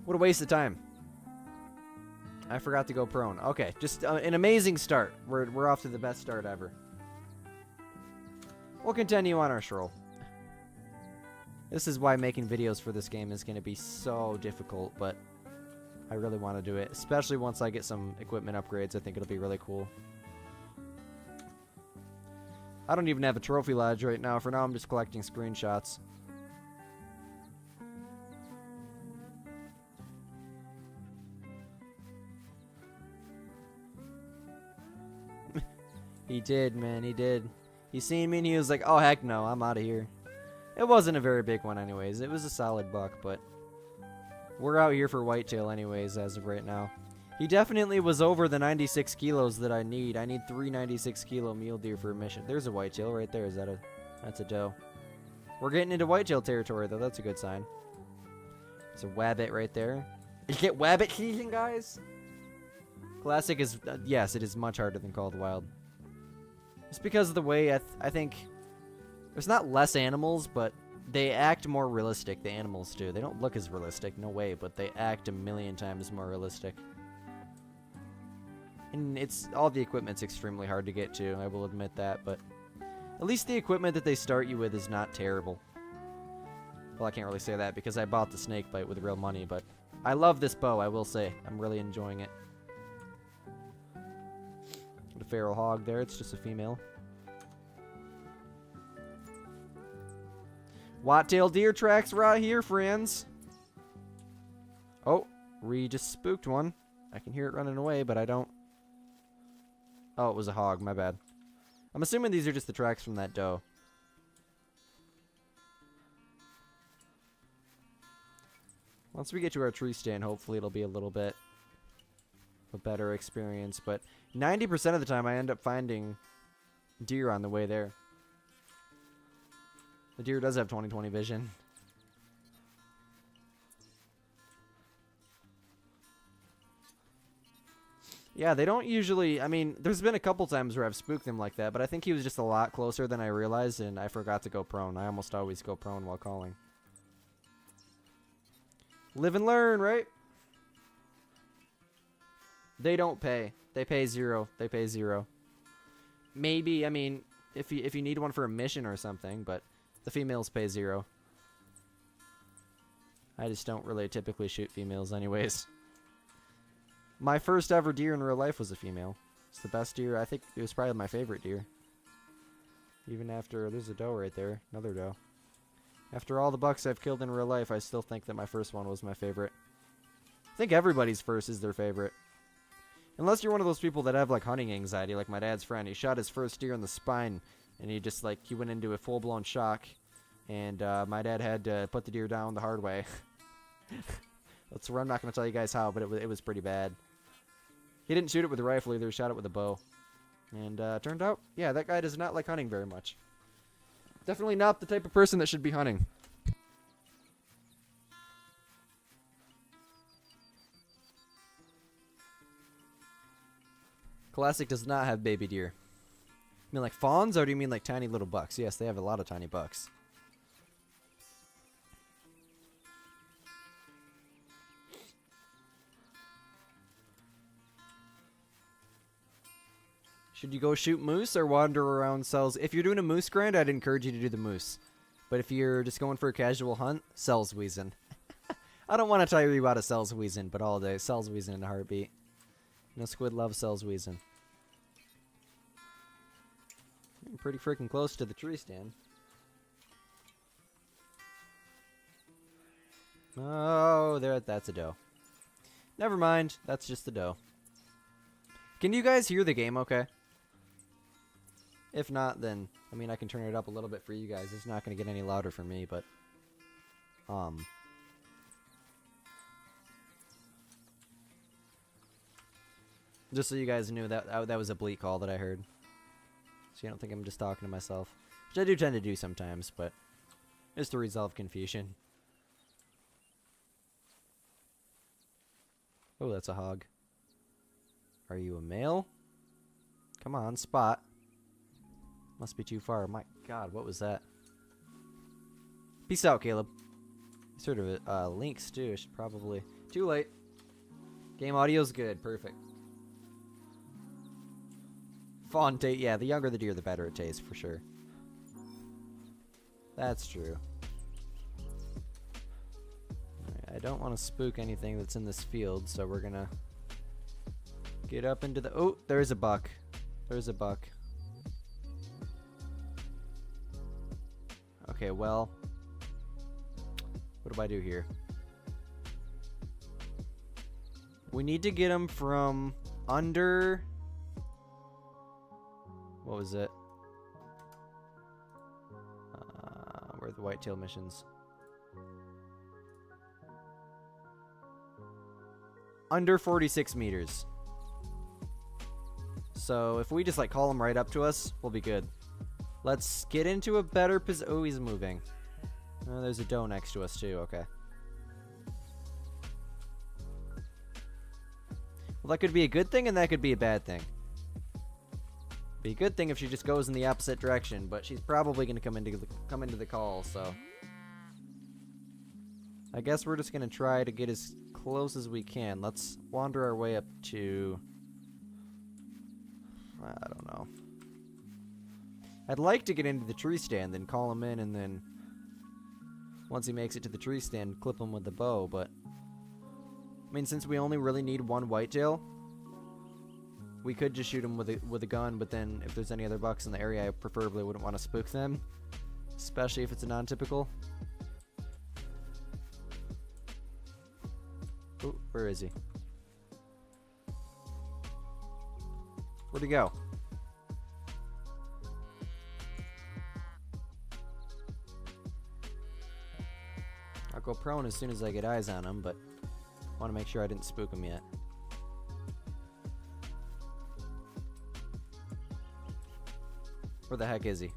What a waste of time. I forgot to go prone. Okay, just an amazing start. We're off to the best start ever. We'll continue on our stroll. This is why making videos for this game is going to be so difficult, but I really want to do it. Especially once I get some equipment upgrades, I think it'll be really cool. I don't even have a trophy lodge right now. For now, I'm just collecting screenshots. He did, man. He did. He seen me and he was like, oh, heck no. I'm out of here. It wasn't a very big one anyways. It was a solid buck, but we're out here for whitetail anyways as of right now. He definitely was over the 96 kilos that I need. I need 3 96 kilo mule deer for a mission. There's a whitetail right there. Is that a... That's a doe. We're getting into whitetail territory, though. That's a good sign. There's a wabbit right there. You get wabbit season, guys? Classic is... yes, it is much harder than Call of the Wild. Just because of the way I think... There's not less animals, but they act more realistic, the animals do. They don't look as realistic, no way, but they act a million times more realistic. And it's... all the equipment's extremely hard to get to, I will admit that, but... At least the equipment that they start you with is not terrible. Well, I can't really say that because I bought the snake bite with real money, but... I love this bow, I will say. I'm really enjoying it. The feral hog there, it's just a female. Whitetail deer tracks right here, friends. Oh, we just spooked one. I can hear it running away, but I don't... Oh, it was a hog, my bad. I'm assuming these are just the tracks from that doe. Once we get to our tree stand, hopefully it'll be a little bit of a better experience, but 90% of the time I end up finding deer on the way there. The deer does have 20/20 vision. Yeah, they don't usually... I mean, there's been a couple times where I've spooked them like that, but I think he was just a lot closer than I realized, and I forgot to go prone. I almost always go prone while calling. Live and learn, right? They don't pay. They pay 0. They pay 0. Maybe, I mean, if you need one for a mission or something, but... The females pay 0. I just don't really typically shoot females anyways. My first ever deer in real life was a female. It's the best deer. I think it was probably my favorite deer. Even after... There's a doe right there. Another doe. After all the bucks I've killed in real life, I still think that my first one was my favorite. I think everybody's first is their favorite. Unless you're one of those people that have like hunting anxiety, like my dad's friend. He shot his first deer in the spine. And he just, like, he went into a full-blown shock. And my dad had to put the deer down the hard way. That's where I'm not going to tell you guys how, but it was pretty bad. He didn't shoot it with a rifle either. He shot it with a bow. And turned out, yeah, that guy does not like hunting very much. Definitely not the type of person that should be hunting. Classic does not have baby deer. You mean like fawns, or do you mean like tiny little bucks? Yes, they have a lot of tiny bucks. Should you go shoot moose or wander around cells? If you're doing a moose grind, I'd encourage you to do the moose. But if you're just going for a casual hunt, cells wheezing. I don't want to tell you about a cells wheezing, but all day, cells wheezing in a heartbeat. No, Squid loves cells wheezing. I'm pretty freaking close to the tree stand. Oh, that's a doe. Never mind, that's just the doe. Can you guys hear the game okay? If not, then, I mean, I can turn it up a little bit for you guys. It's not going to get any louder for me, but, just so you guys knew that was a bleat call that I heard. So you don't think I'm just talking to myself. Which I do tend to do sometimes, but just to resolve confusion. Oh, that's a hog. Are you a male? Come on, spot. Must be too far. My god, what was that? Peace out, Caleb. Sort of links, too. I should probably... Too late. Game audio's good. Perfect. Fawn taste. Yeah, the younger the deer, the better it tastes, for sure. That's true. Right, I don't want to spook anything that's in this field, so we're gonna get up into the... Oh, there's a buck. There's a buck. Okay, well... What do I do here? We need to get him from under... What was it? Where are the whitetail missions? Under 46 meters. So if we just like call him right up to us, we'll be good. Let's get into a better position. Oh, he's moving. Oh, there's a doe next to us too. Okay. Well, that could be a good thing and that could be a bad thing. Be a good thing if she just goes in the opposite direction, but she's probably going to come into the call, so I guess we're just going to try to get as close as we can. Let's wander our way up to... I don't know. I'd like to get into the tree stand, then call him in, and then once he makes it to the tree stand, clip him with the bow, but I mean, since we only really need one whitetail, we could just shoot him with a gun, but then if there's any other bucks in the area, I preferably wouldn't want to spook them, especially if it's a non-typical. Oh, where is he? Where'd he go? I'll go prone as soon as I get eyes on him, but I want to make sure I didn't spook him yet. Where the heck is he?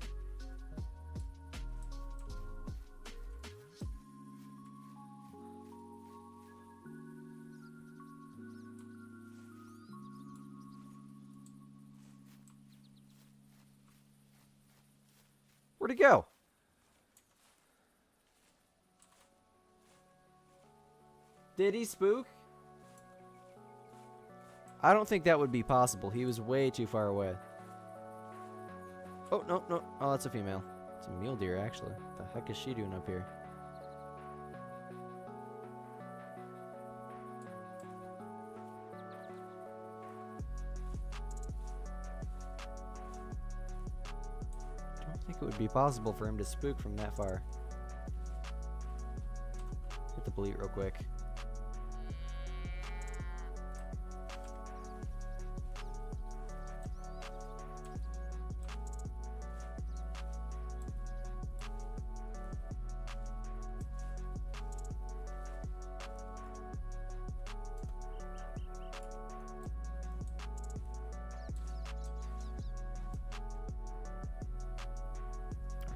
Where'd he go? Did he spook? I don't think that would be possible. He was way too far away. Oh, no, no. Oh, that's a female. It's a mule deer, actually. What the heck is she doing up here? I don't think it would be possible for him to spook from that far. Hit the bleat real quick.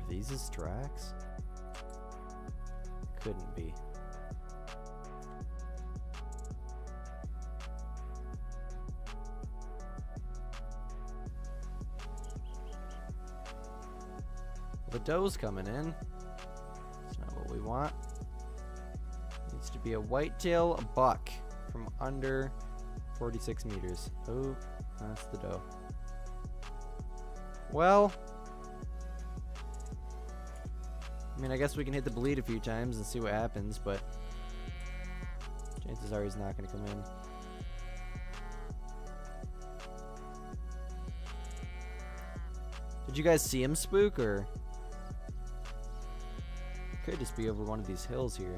These his tracks? Couldn't be. The doe's coming in. That's not what we want. Needs to be a whitetail, a buck from under 46 meters. Oh, that's the doe. Well, I mean, I guess we can hit the bleed a few times and see what happens, but chances are he's not going to come in. Did you guys see him spook, or could just be over one of these hills here?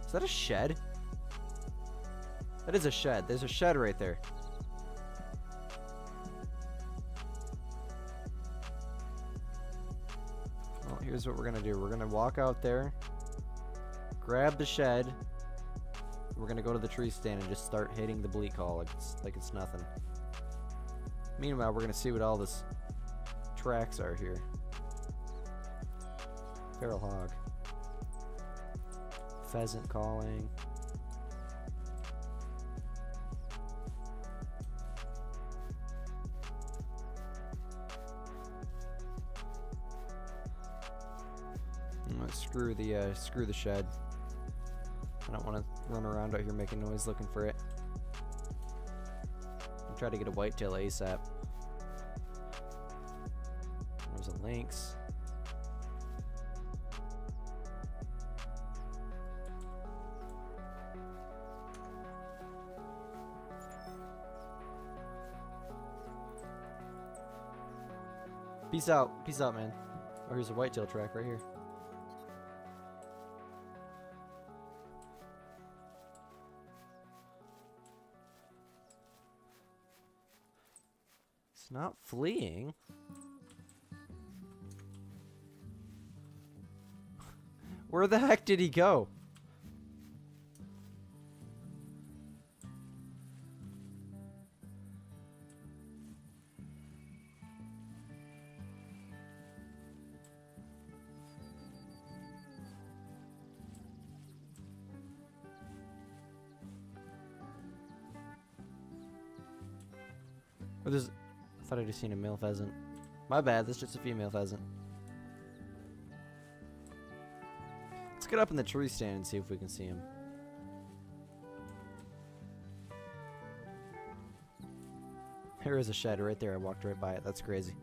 Is that a shed? That is a shed. There's a shed right there. Well, here's what we're gonna do. We're gonna walk out there, grab the shed. We're gonna go to the tree stand and just start hitting the bleat call like it's nothing. Meanwhile, we're gonna see what all this tracks are here. Feral hog. Pheasant calling. Screw the shed. I don't want to run around out here making noise looking for it. I'll try to get a whitetail ASAP. There's a lynx. Peace out, man. Oh, here's a whitetail track right here. It's not fleeing. Where the heck did he go? Oh, there's... I thought I just seen a male pheasant. My bad, that's just a female pheasant. Let's get up in the tree stand and see if we can see him. There is a shed right there. I walked right by it. That's crazy.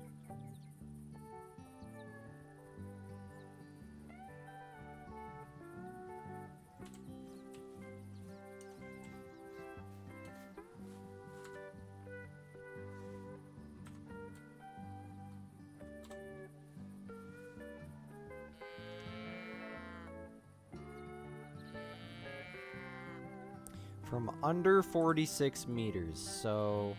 From under 46 meters, so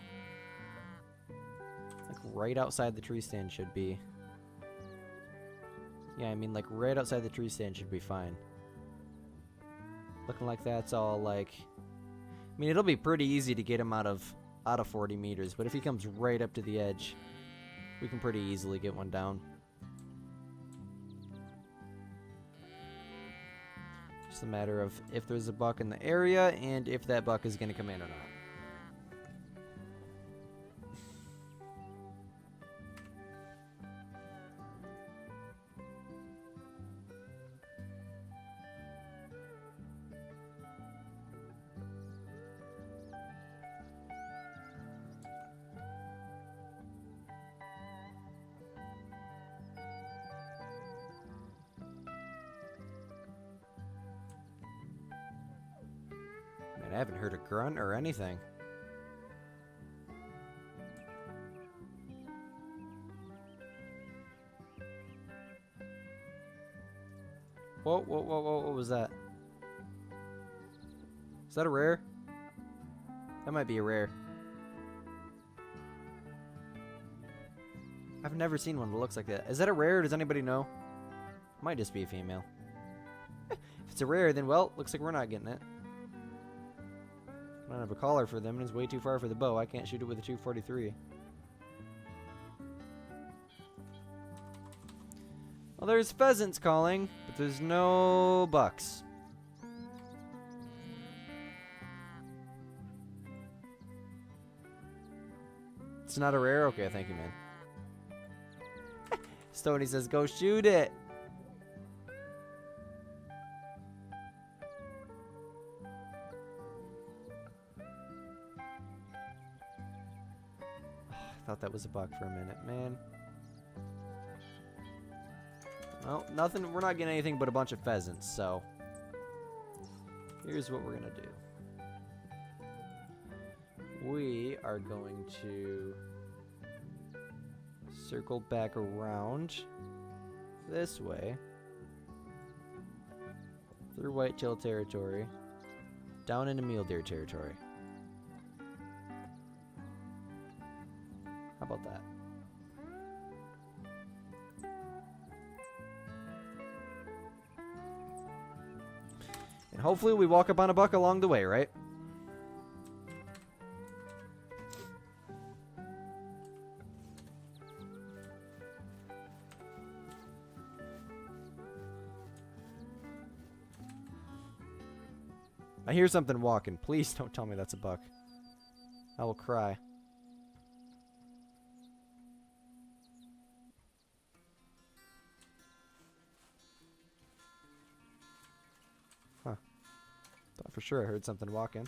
like right outside the tree stand should be. Yeah, I mean like right outside the tree stand should be fine. Looking like that's all like, I mean it'll be pretty easy to get him out of 40 meters, but if he comes right up to the edge, we can pretty easily get one down. Just a matter of if there's a buck in the area and if that buck is going to come in or not. I haven't heard a grunt or anything. Whoa, whoa, whoa, whoa, what was that? Is that a rare? That might be a rare. I've never seen one that looks like that. Is that a rare or does anybody know? Might just be a female. If it's a rare, then well, looks like we're not getting it. I don't have a collar for them, and it's way too far for the bow. I can't shoot it with a 243. Well, there's pheasants calling, but there's no bucks. It's not a rare? Okay, thank you, man. Stony says, go shoot it. I thought that was a buck for a minute, man. Well, nothing. We're not getting anything but a bunch of pheasants, so here's what we're gonna do. We are going to circle back around this way through whitetail territory down into mule deer territory. How about that? And hopefully we walk up on a buck along the way, right? I hear something walking. Please don't tell me that's a buck. I will cry. Huh. Thought for sure I heard something walking.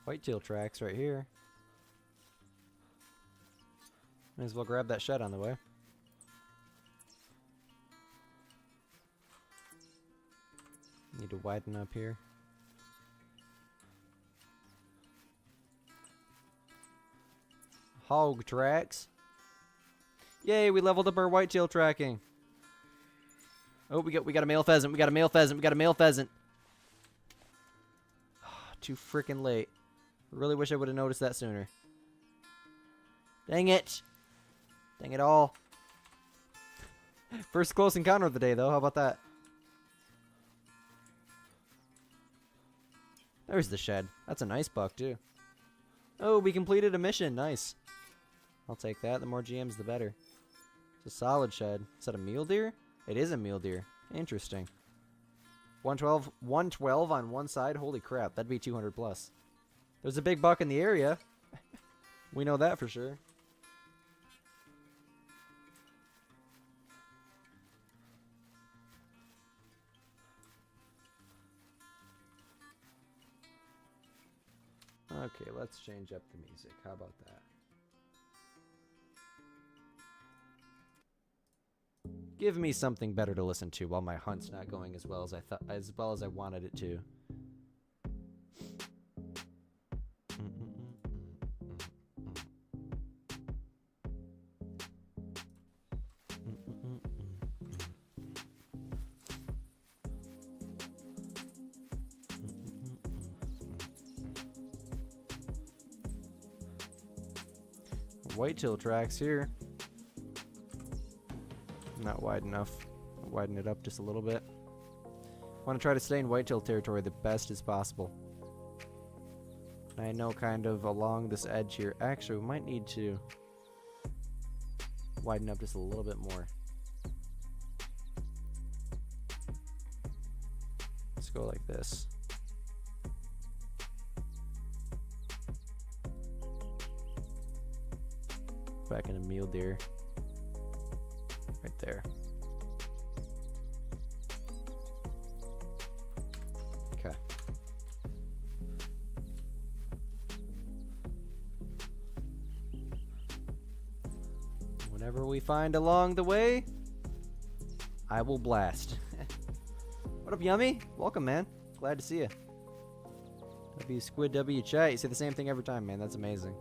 Whitetail tracks right here. Might as well grab that shed on the way. Need to widen up here. Hog tracks. Yay, we leveled up our whitetail tracking. Oh, we got a male pheasant. We got a male pheasant. We got a male pheasant. Too freaking late. Really wish I would have noticed that sooner. Dang it. Dang it all. First close encounter of the day, though. How about that? There's the shed. That's a nice buck, too. Oh, we completed a mission. Nice. I'll take that. The more GMs, the better. It's a solid shed. Is that a mule deer? It is a mule deer. Interesting. 112 on one side. Holy crap. That'd be 200 plus. There's a big buck in the area. We know that for sure. Okay, let's change up the music. How about that? Give me something better to listen to while my hunt's not going as well as I wanted it to. Whitetail tracks here. Not wide enough. Widen it up just a little bit. Want to try to stay in whitetail territory the best as possible. I know kind of along this edge here. Actually, we might need to widen up just a little bit more. Let's go like this. Back in a mule deer. Right there. Okay. Whenever we find along the way, I will blast. What up, Yummy? Welcome, man. Glad to see you. W Squid W chat. You say the same thing every time, man. That's amazing.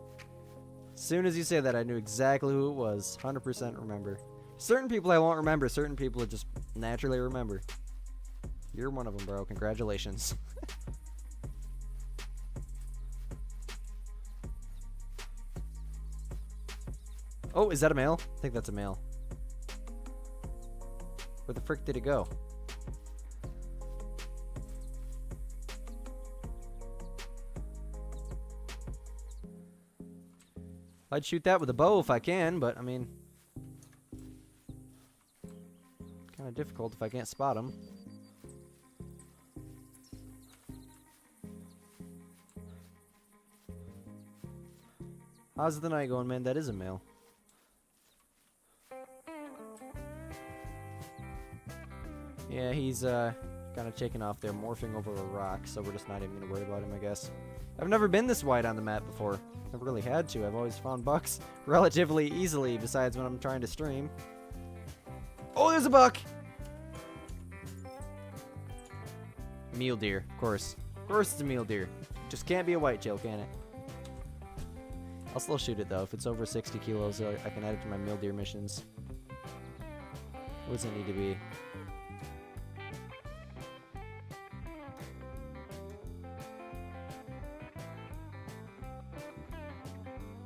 As soon as you say that, I knew exactly who it was. 100% remember. Certain people I won't remember. Certain people I just naturally remember. You're one of them, bro. Congratulations. Oh, is that a male? I think that's a male. Where the frick did it go? I'd shoot that with a bow if I can, but I mean, Kind of difficult if I can't spot him. How's the night going, man? That is a male. Yeah, he's kind of taking off there, morphing over a rock, so we're just not even going to worry about him, I guess. I've never been this wide on the map before. Never really had to. I've always found bucks relatively easily, besides when I'm trying to stream. Oh, there's a buck! Mule deer, of course. Of course it's a mule deer. Just can't be a whitetail, can it? I'll still shoot it, though. If it's over 60 kilos, I can add it to my mule deer missions. What does it need to be?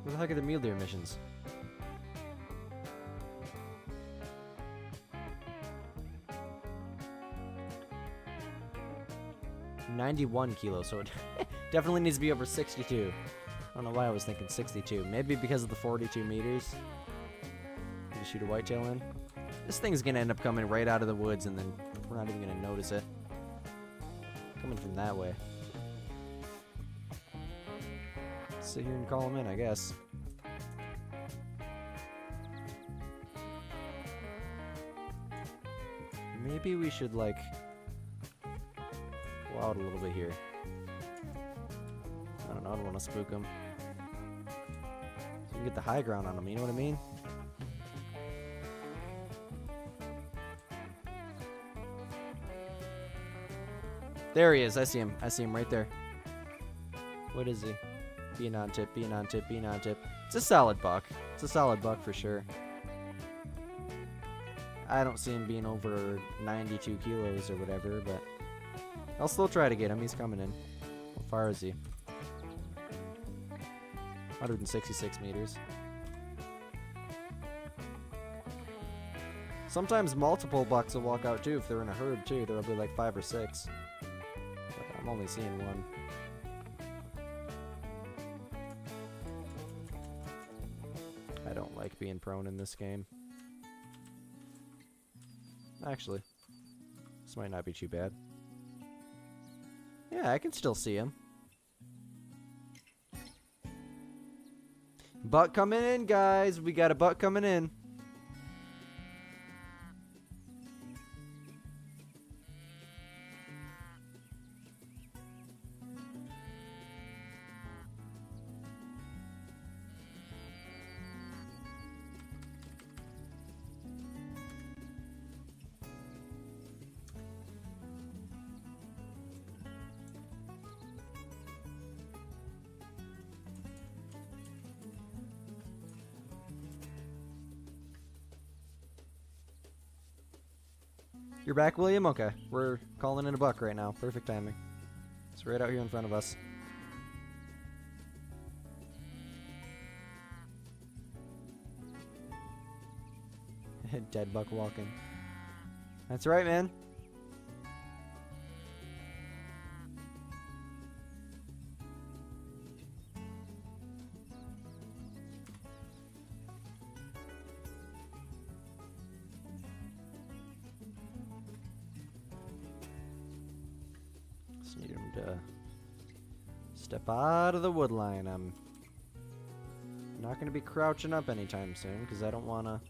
What the heck are the mule deer missions? $91 kilos, so it definitely needs to be over 62. I don't know why I was thinking 62. Maybe because of the 42 meters. To shoot a whitetail in. This thing's gonna end up coming right out of the woods, and then we're not even gonna notice it. Coming from that way. Sit here and call him in, I guess. Maybe we should, like, go out a little bit here. I don't know, I don't want to spook him. So we can get the high ground on him, you know what I mean? There he is, I see him. I see him right there. What is he? Being on tip, being on tip, being on tip. It's a solid buck. It's a solid buck for sure. I don't see him being over 92 kilos or whatever, but I'll still try to get him. He's coming in. How far is he? 166 meters. Sometimes multiple bucks will walk out too if they're in a herd too. There'll be like 5 or 6. But I'm only seeing one. I don't like being prone in this game. Actually, this might not be too bad. Yeah, I can still see him. Buck coming in, guys. We got a buck coming in. You're back, William? Okay. We're calling in a buck right now. Perfect timing. It's right out here in front of us. Dead buck walking. That's right, man. Just need him to step out of the wood line. I'm not going to be crouching up anytime soon because I don't want to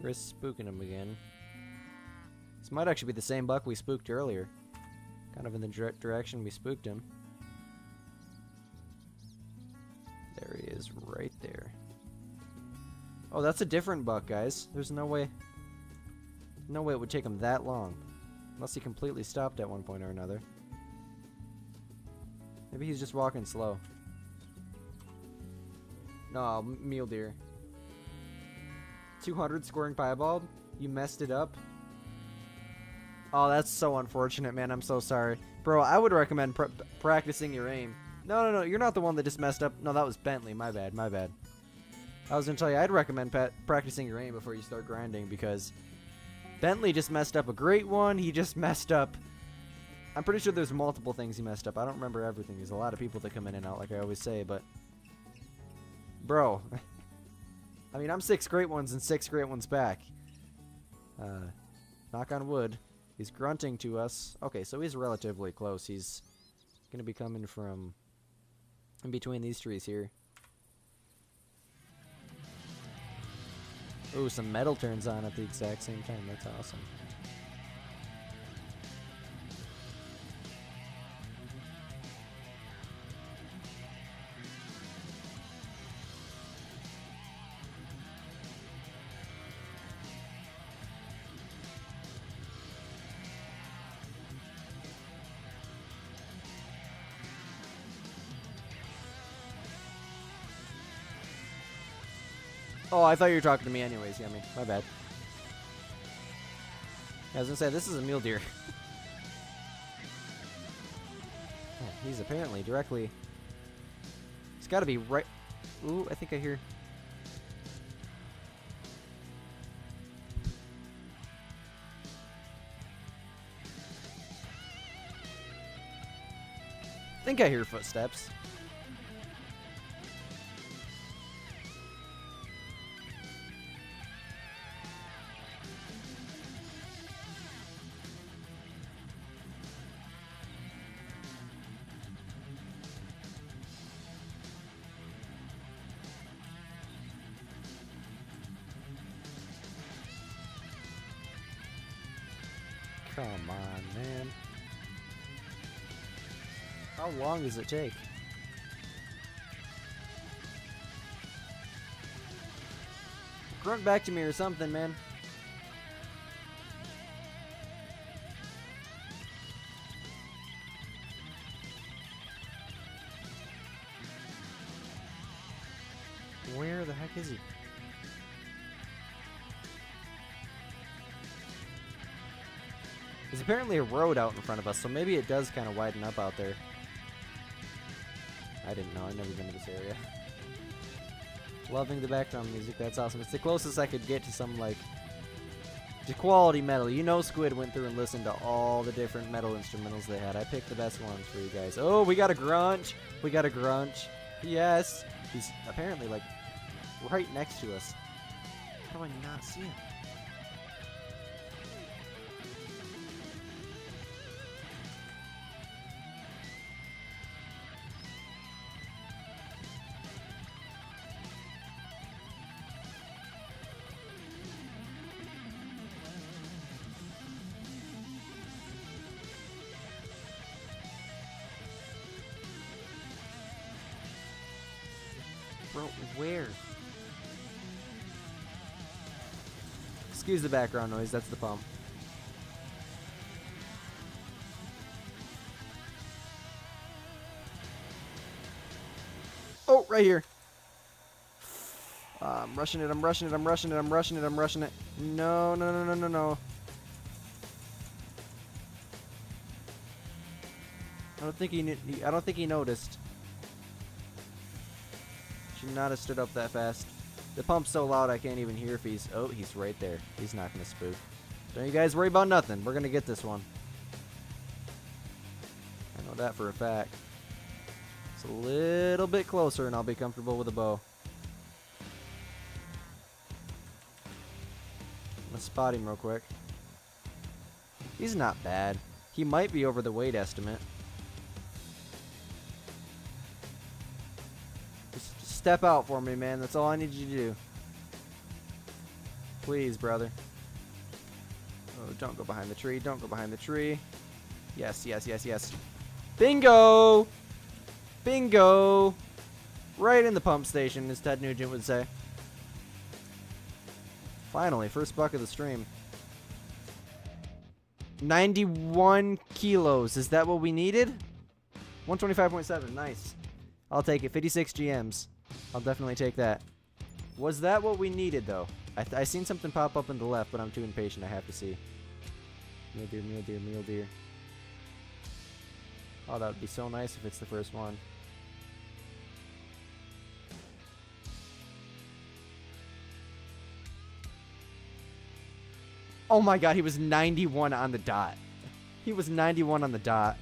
risk spooking him again. This might actually be the same buck we spooked earlier. Kind of in the direction we spooked him. There he is, right there. Oh, that's a different buck, guys. There's no way it would take him that long. Unless he completely stopped at one point or another. Maybe he's just walking slow. No, mule deer. 200 scoring piebald? You messed it up? Oh, that's so unfortunate, man. I'm so sorry. Bro, I would recommend practicing your aim. No, you're not the one that just messed up. No, that was Bentley. My bad. I was going to tell you, I'd recommend practicing your aim before you start grinding because Bentley just messed up a great one. He just messed up. I'm pretty sure there's multiple things he messed up. I don't remember everything. There's a lot of people that come in and out, like I always say, but bro, I mean, I'm 6 great ones and 6 great ones back. Knock on wood. He's grunting to us. Okay, so he's relatively close. He's gonna be coming from in between these trees here. Ooh, some metal turns on at the exact same time. That's awesome. Oh, I thought you were talking to me anyways, Yummy. My bad. I was gonna say, this is a mule deer. Oh, he's apparently directly... He's gotta be right... Ooh, I think I hear... I think I hear footsteps. Come on, man. How long does it take? Grunt back to me or something, man. Where the heck is he? There's apparently a road out in front of us, so maybe it does kind of widen up out there. I didn't know. I've never been to this area. Loving the background music. That's awesome. It's the closest I could get to some, like, to quality metal. You know Squid went through and listened to all the different metal instrumentals they had. I picked the best ones for you guys. Oh, we got a grunch. We got a grunch. Yes. He's apparently, like, right next to us. How do I not see him? Bro, where? Excuse the background noise, that's the pump. Oh, right here. I'm rushing it, I'm rushing it, I'm rushing it, I'm rushing it, I'm rushing it. No, no, no, no, no, no. I don't think he noticed. Should not have stood up that fast. The pump's so loud I can't even hear if he's... Oh, he's right there. He's not going to spook. Don't you guys worry about nothing. We're going to get this one. I know that for a fact. It's a little bit closer and I'll be comfortable with a bow. Let's spot him real quick. He's not bad. He might be over the weight estimate. Just step out for me, man. That's all I need you to do. Please, brother. Oh, don't go behind the tree. Don't go behind the tree. Yes, yes, yes, yes. Bingo! Bingo! Right in the pump station, as Ted Nugent would say. Finally, first buck of the stream. 91 kilos. Is that what we needed? 125.7. Nice. I'll take it. 56 GMs. I'll definitely take that. Was that what we needed, though? I seen something pop up in the left, but I'm too impatient. I have to see. Mule deer, mule deer, mule deer. Oh, that would be so nice if it's the first one. Oh my god, he was 91 on the dot. He was 91 on the dot.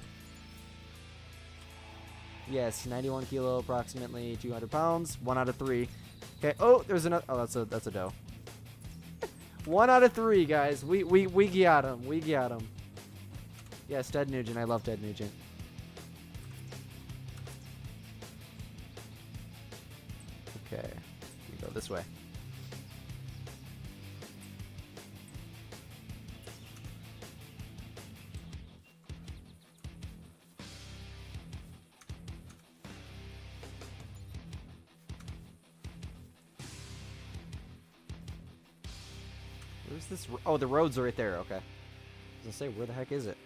Yes, 91 kilo, approximately 200 pounds. 1 out of 3. Okay. Oh, there's another. Oh, that's a doe. 1 out of 3, guys. We got him. We got him. Yes, Ted Nugent. I love Ted Nugent. Okay. We go this way. Where's this? Oh, the road's right there. Okay. I was gonna say, where the heck is it?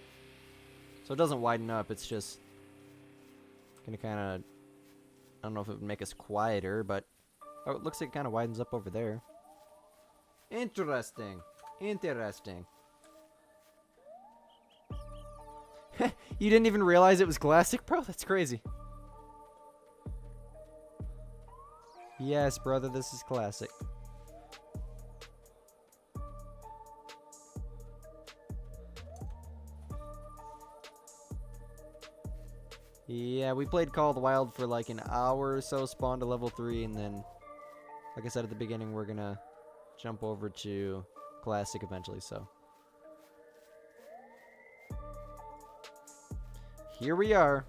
So it doesn't widen up. It's just gonna kind of. I don't know if it would make us quieter, but oh, it looks like it kind of widens up over there. Interesting. Interesting. You didn't even realize it was classic, bro? That's crazy. Yes, brother, this is classic. Yeah, we played Call of the Wild for like an hour or so, spawned to level 3, and then, like I said at the beginning, we're gonna jump over to Classic eventually, so. Here we are.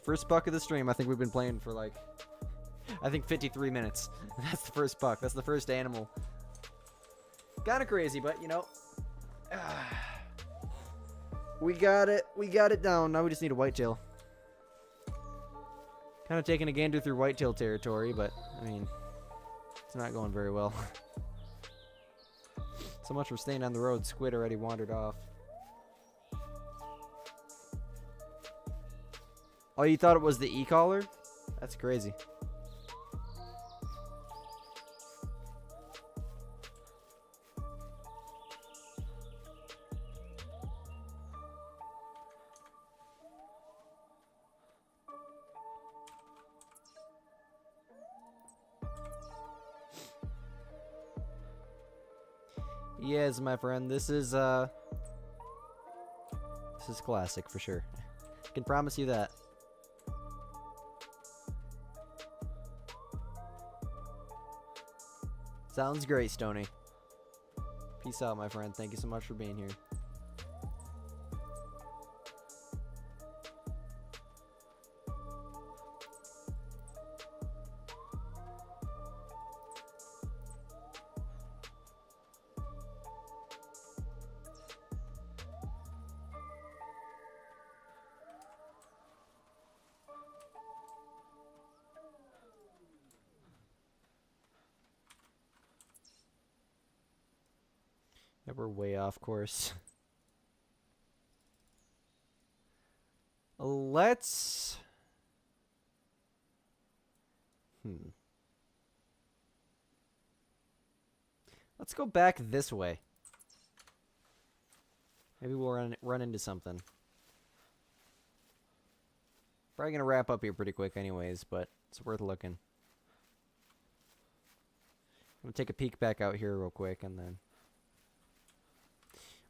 First buck of the stream. I think we've been playing for like, I think 53 minutes. That's the first buck. That's the first animal. Kind of crazy, but you know. We got it. We got it down. Now we just need a whitetail. Kind of taking a gander through whitetail territory, but I mean, it's not going very well. So much for staying on the road. Squid already wandered off. Oh, you thought it was the e-collar? That's crazy. Yes, my friend, this is classic for sure. I can promise you that. Sounds great, Stoney. Peace out, my friend. Thank you so much for being here. Yeah, we're way off course. Let's... Let's go back this way. Maybe we'll run into something. Probably gonna wrap up here pretty quick anyways, but it's worth looking. I'm gonna take a peek back out here real quick and then...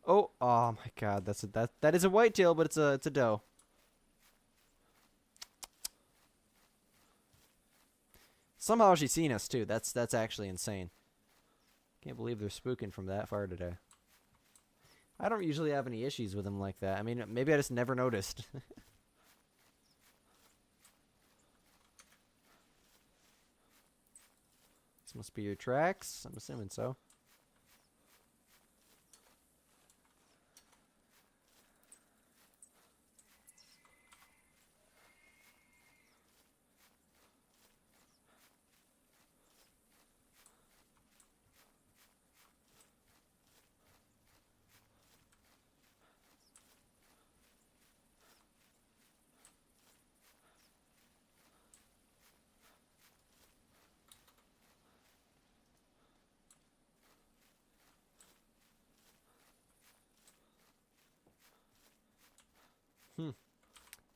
Oh my god, that is a whitetail, but it's a doe. Somehow she's seen us too. That's actually insane. Can't believe they're spooking from that far today. I don't usually have any issues with them like that. I mean, maybe I just never noticed. This must be your tracks. I'm assuming so.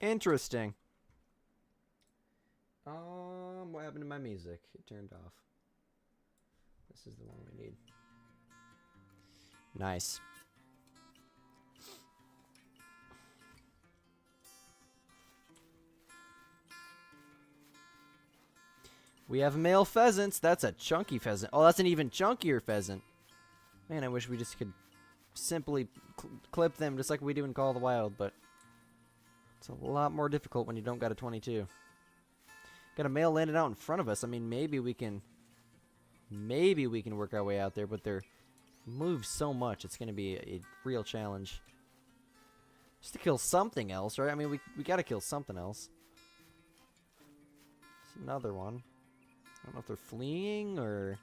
Interesting. What happened to my music? It turned off. This is the one we need. Nice. We have male pheasants. That's a chunky pheasant. Oh, that's an even chunkier pheasant. Man, I wish we just could simply clip them just like we do in Call of the Wild, but it's a lot more difficult when you don't got a 22. Got a male landed out in front of us. I mean, maybe we can work our way out there, but they're move so much. It's going to be a real challenge. Just to kill something else, right? I mean, we got to kill something else. It's another one. I don't know if they're fleeing or...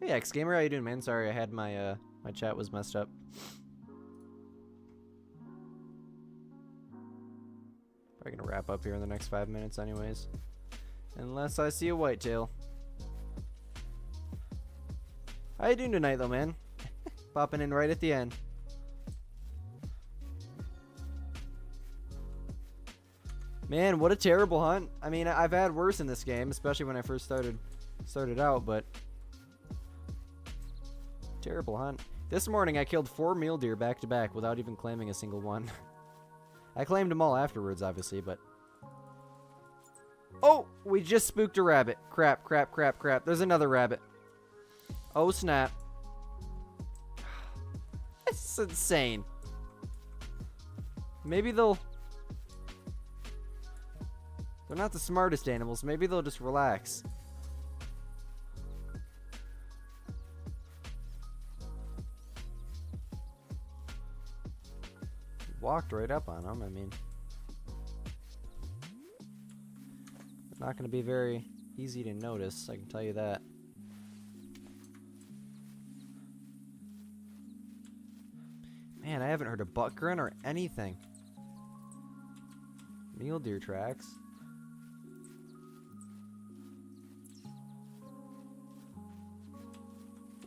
Hey, X-Gamer, how you doing, man? Sorry, I had my, my chat was messed up. Probably gonna wrap up here in the next 5 minutes anyways. Unless I see a whitetail. How you doing tonight, though, man? Popping in right at the end. Man, what a terrible hunt. I mean, I've had worse in this game, especially when I first started out, but... terrible hunt. This morning I killed 4 mule deer back to back without even claiming a single one. I claimed them all afterwards, obviously, but... oh! We just spooked a rabbit. Crap, crap, crap, crap. There's another rabbit. Oh, snap. It's insane. Maybe they'll... they're not the smartest animals. Maybe they'll just relax. Walked right up on them. I mean, not going to be very easy to notice, I can tell you that. Man, I haven't heard a buck grunt or anything. Mule deer tracks.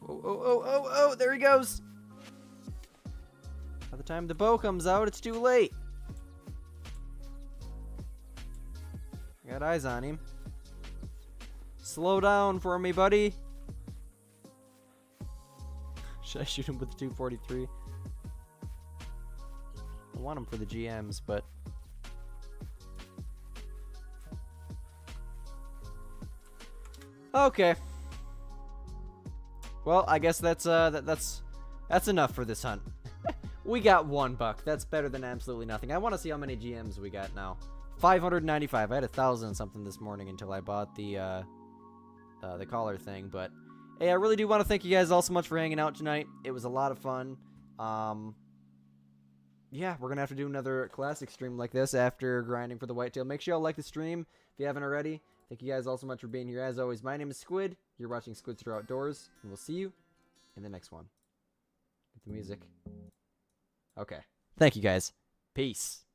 Oh, oh, oh, oh, oh, there he goes. By the time the bow comes out, it's too late. I got eyes on him. Slow down for me, buddy. Should I shoot him with the 243? I want him for the GMs, but... okay. Well, I guess that's enough for this hunt. We got 1 buck. That's better than absolutely nothing. I want to see how many GMs we got now. 595. I had 1,000 something this morning until I bought the collar thing. But hey, I really do want to thank you guys all so much for hanging out tonight. It was a lot of fun. Yeah, we're gonna have to do another classic stream like this after grinding for the whitetail. Make sure y'all like the stream if you haven't already. Thank you guys all so much for being here. As always, my name is Squid. You're watching Squid Through Outdoors, and we'll see you in the next one. Get the music. Okay. Thank you guys. Peace.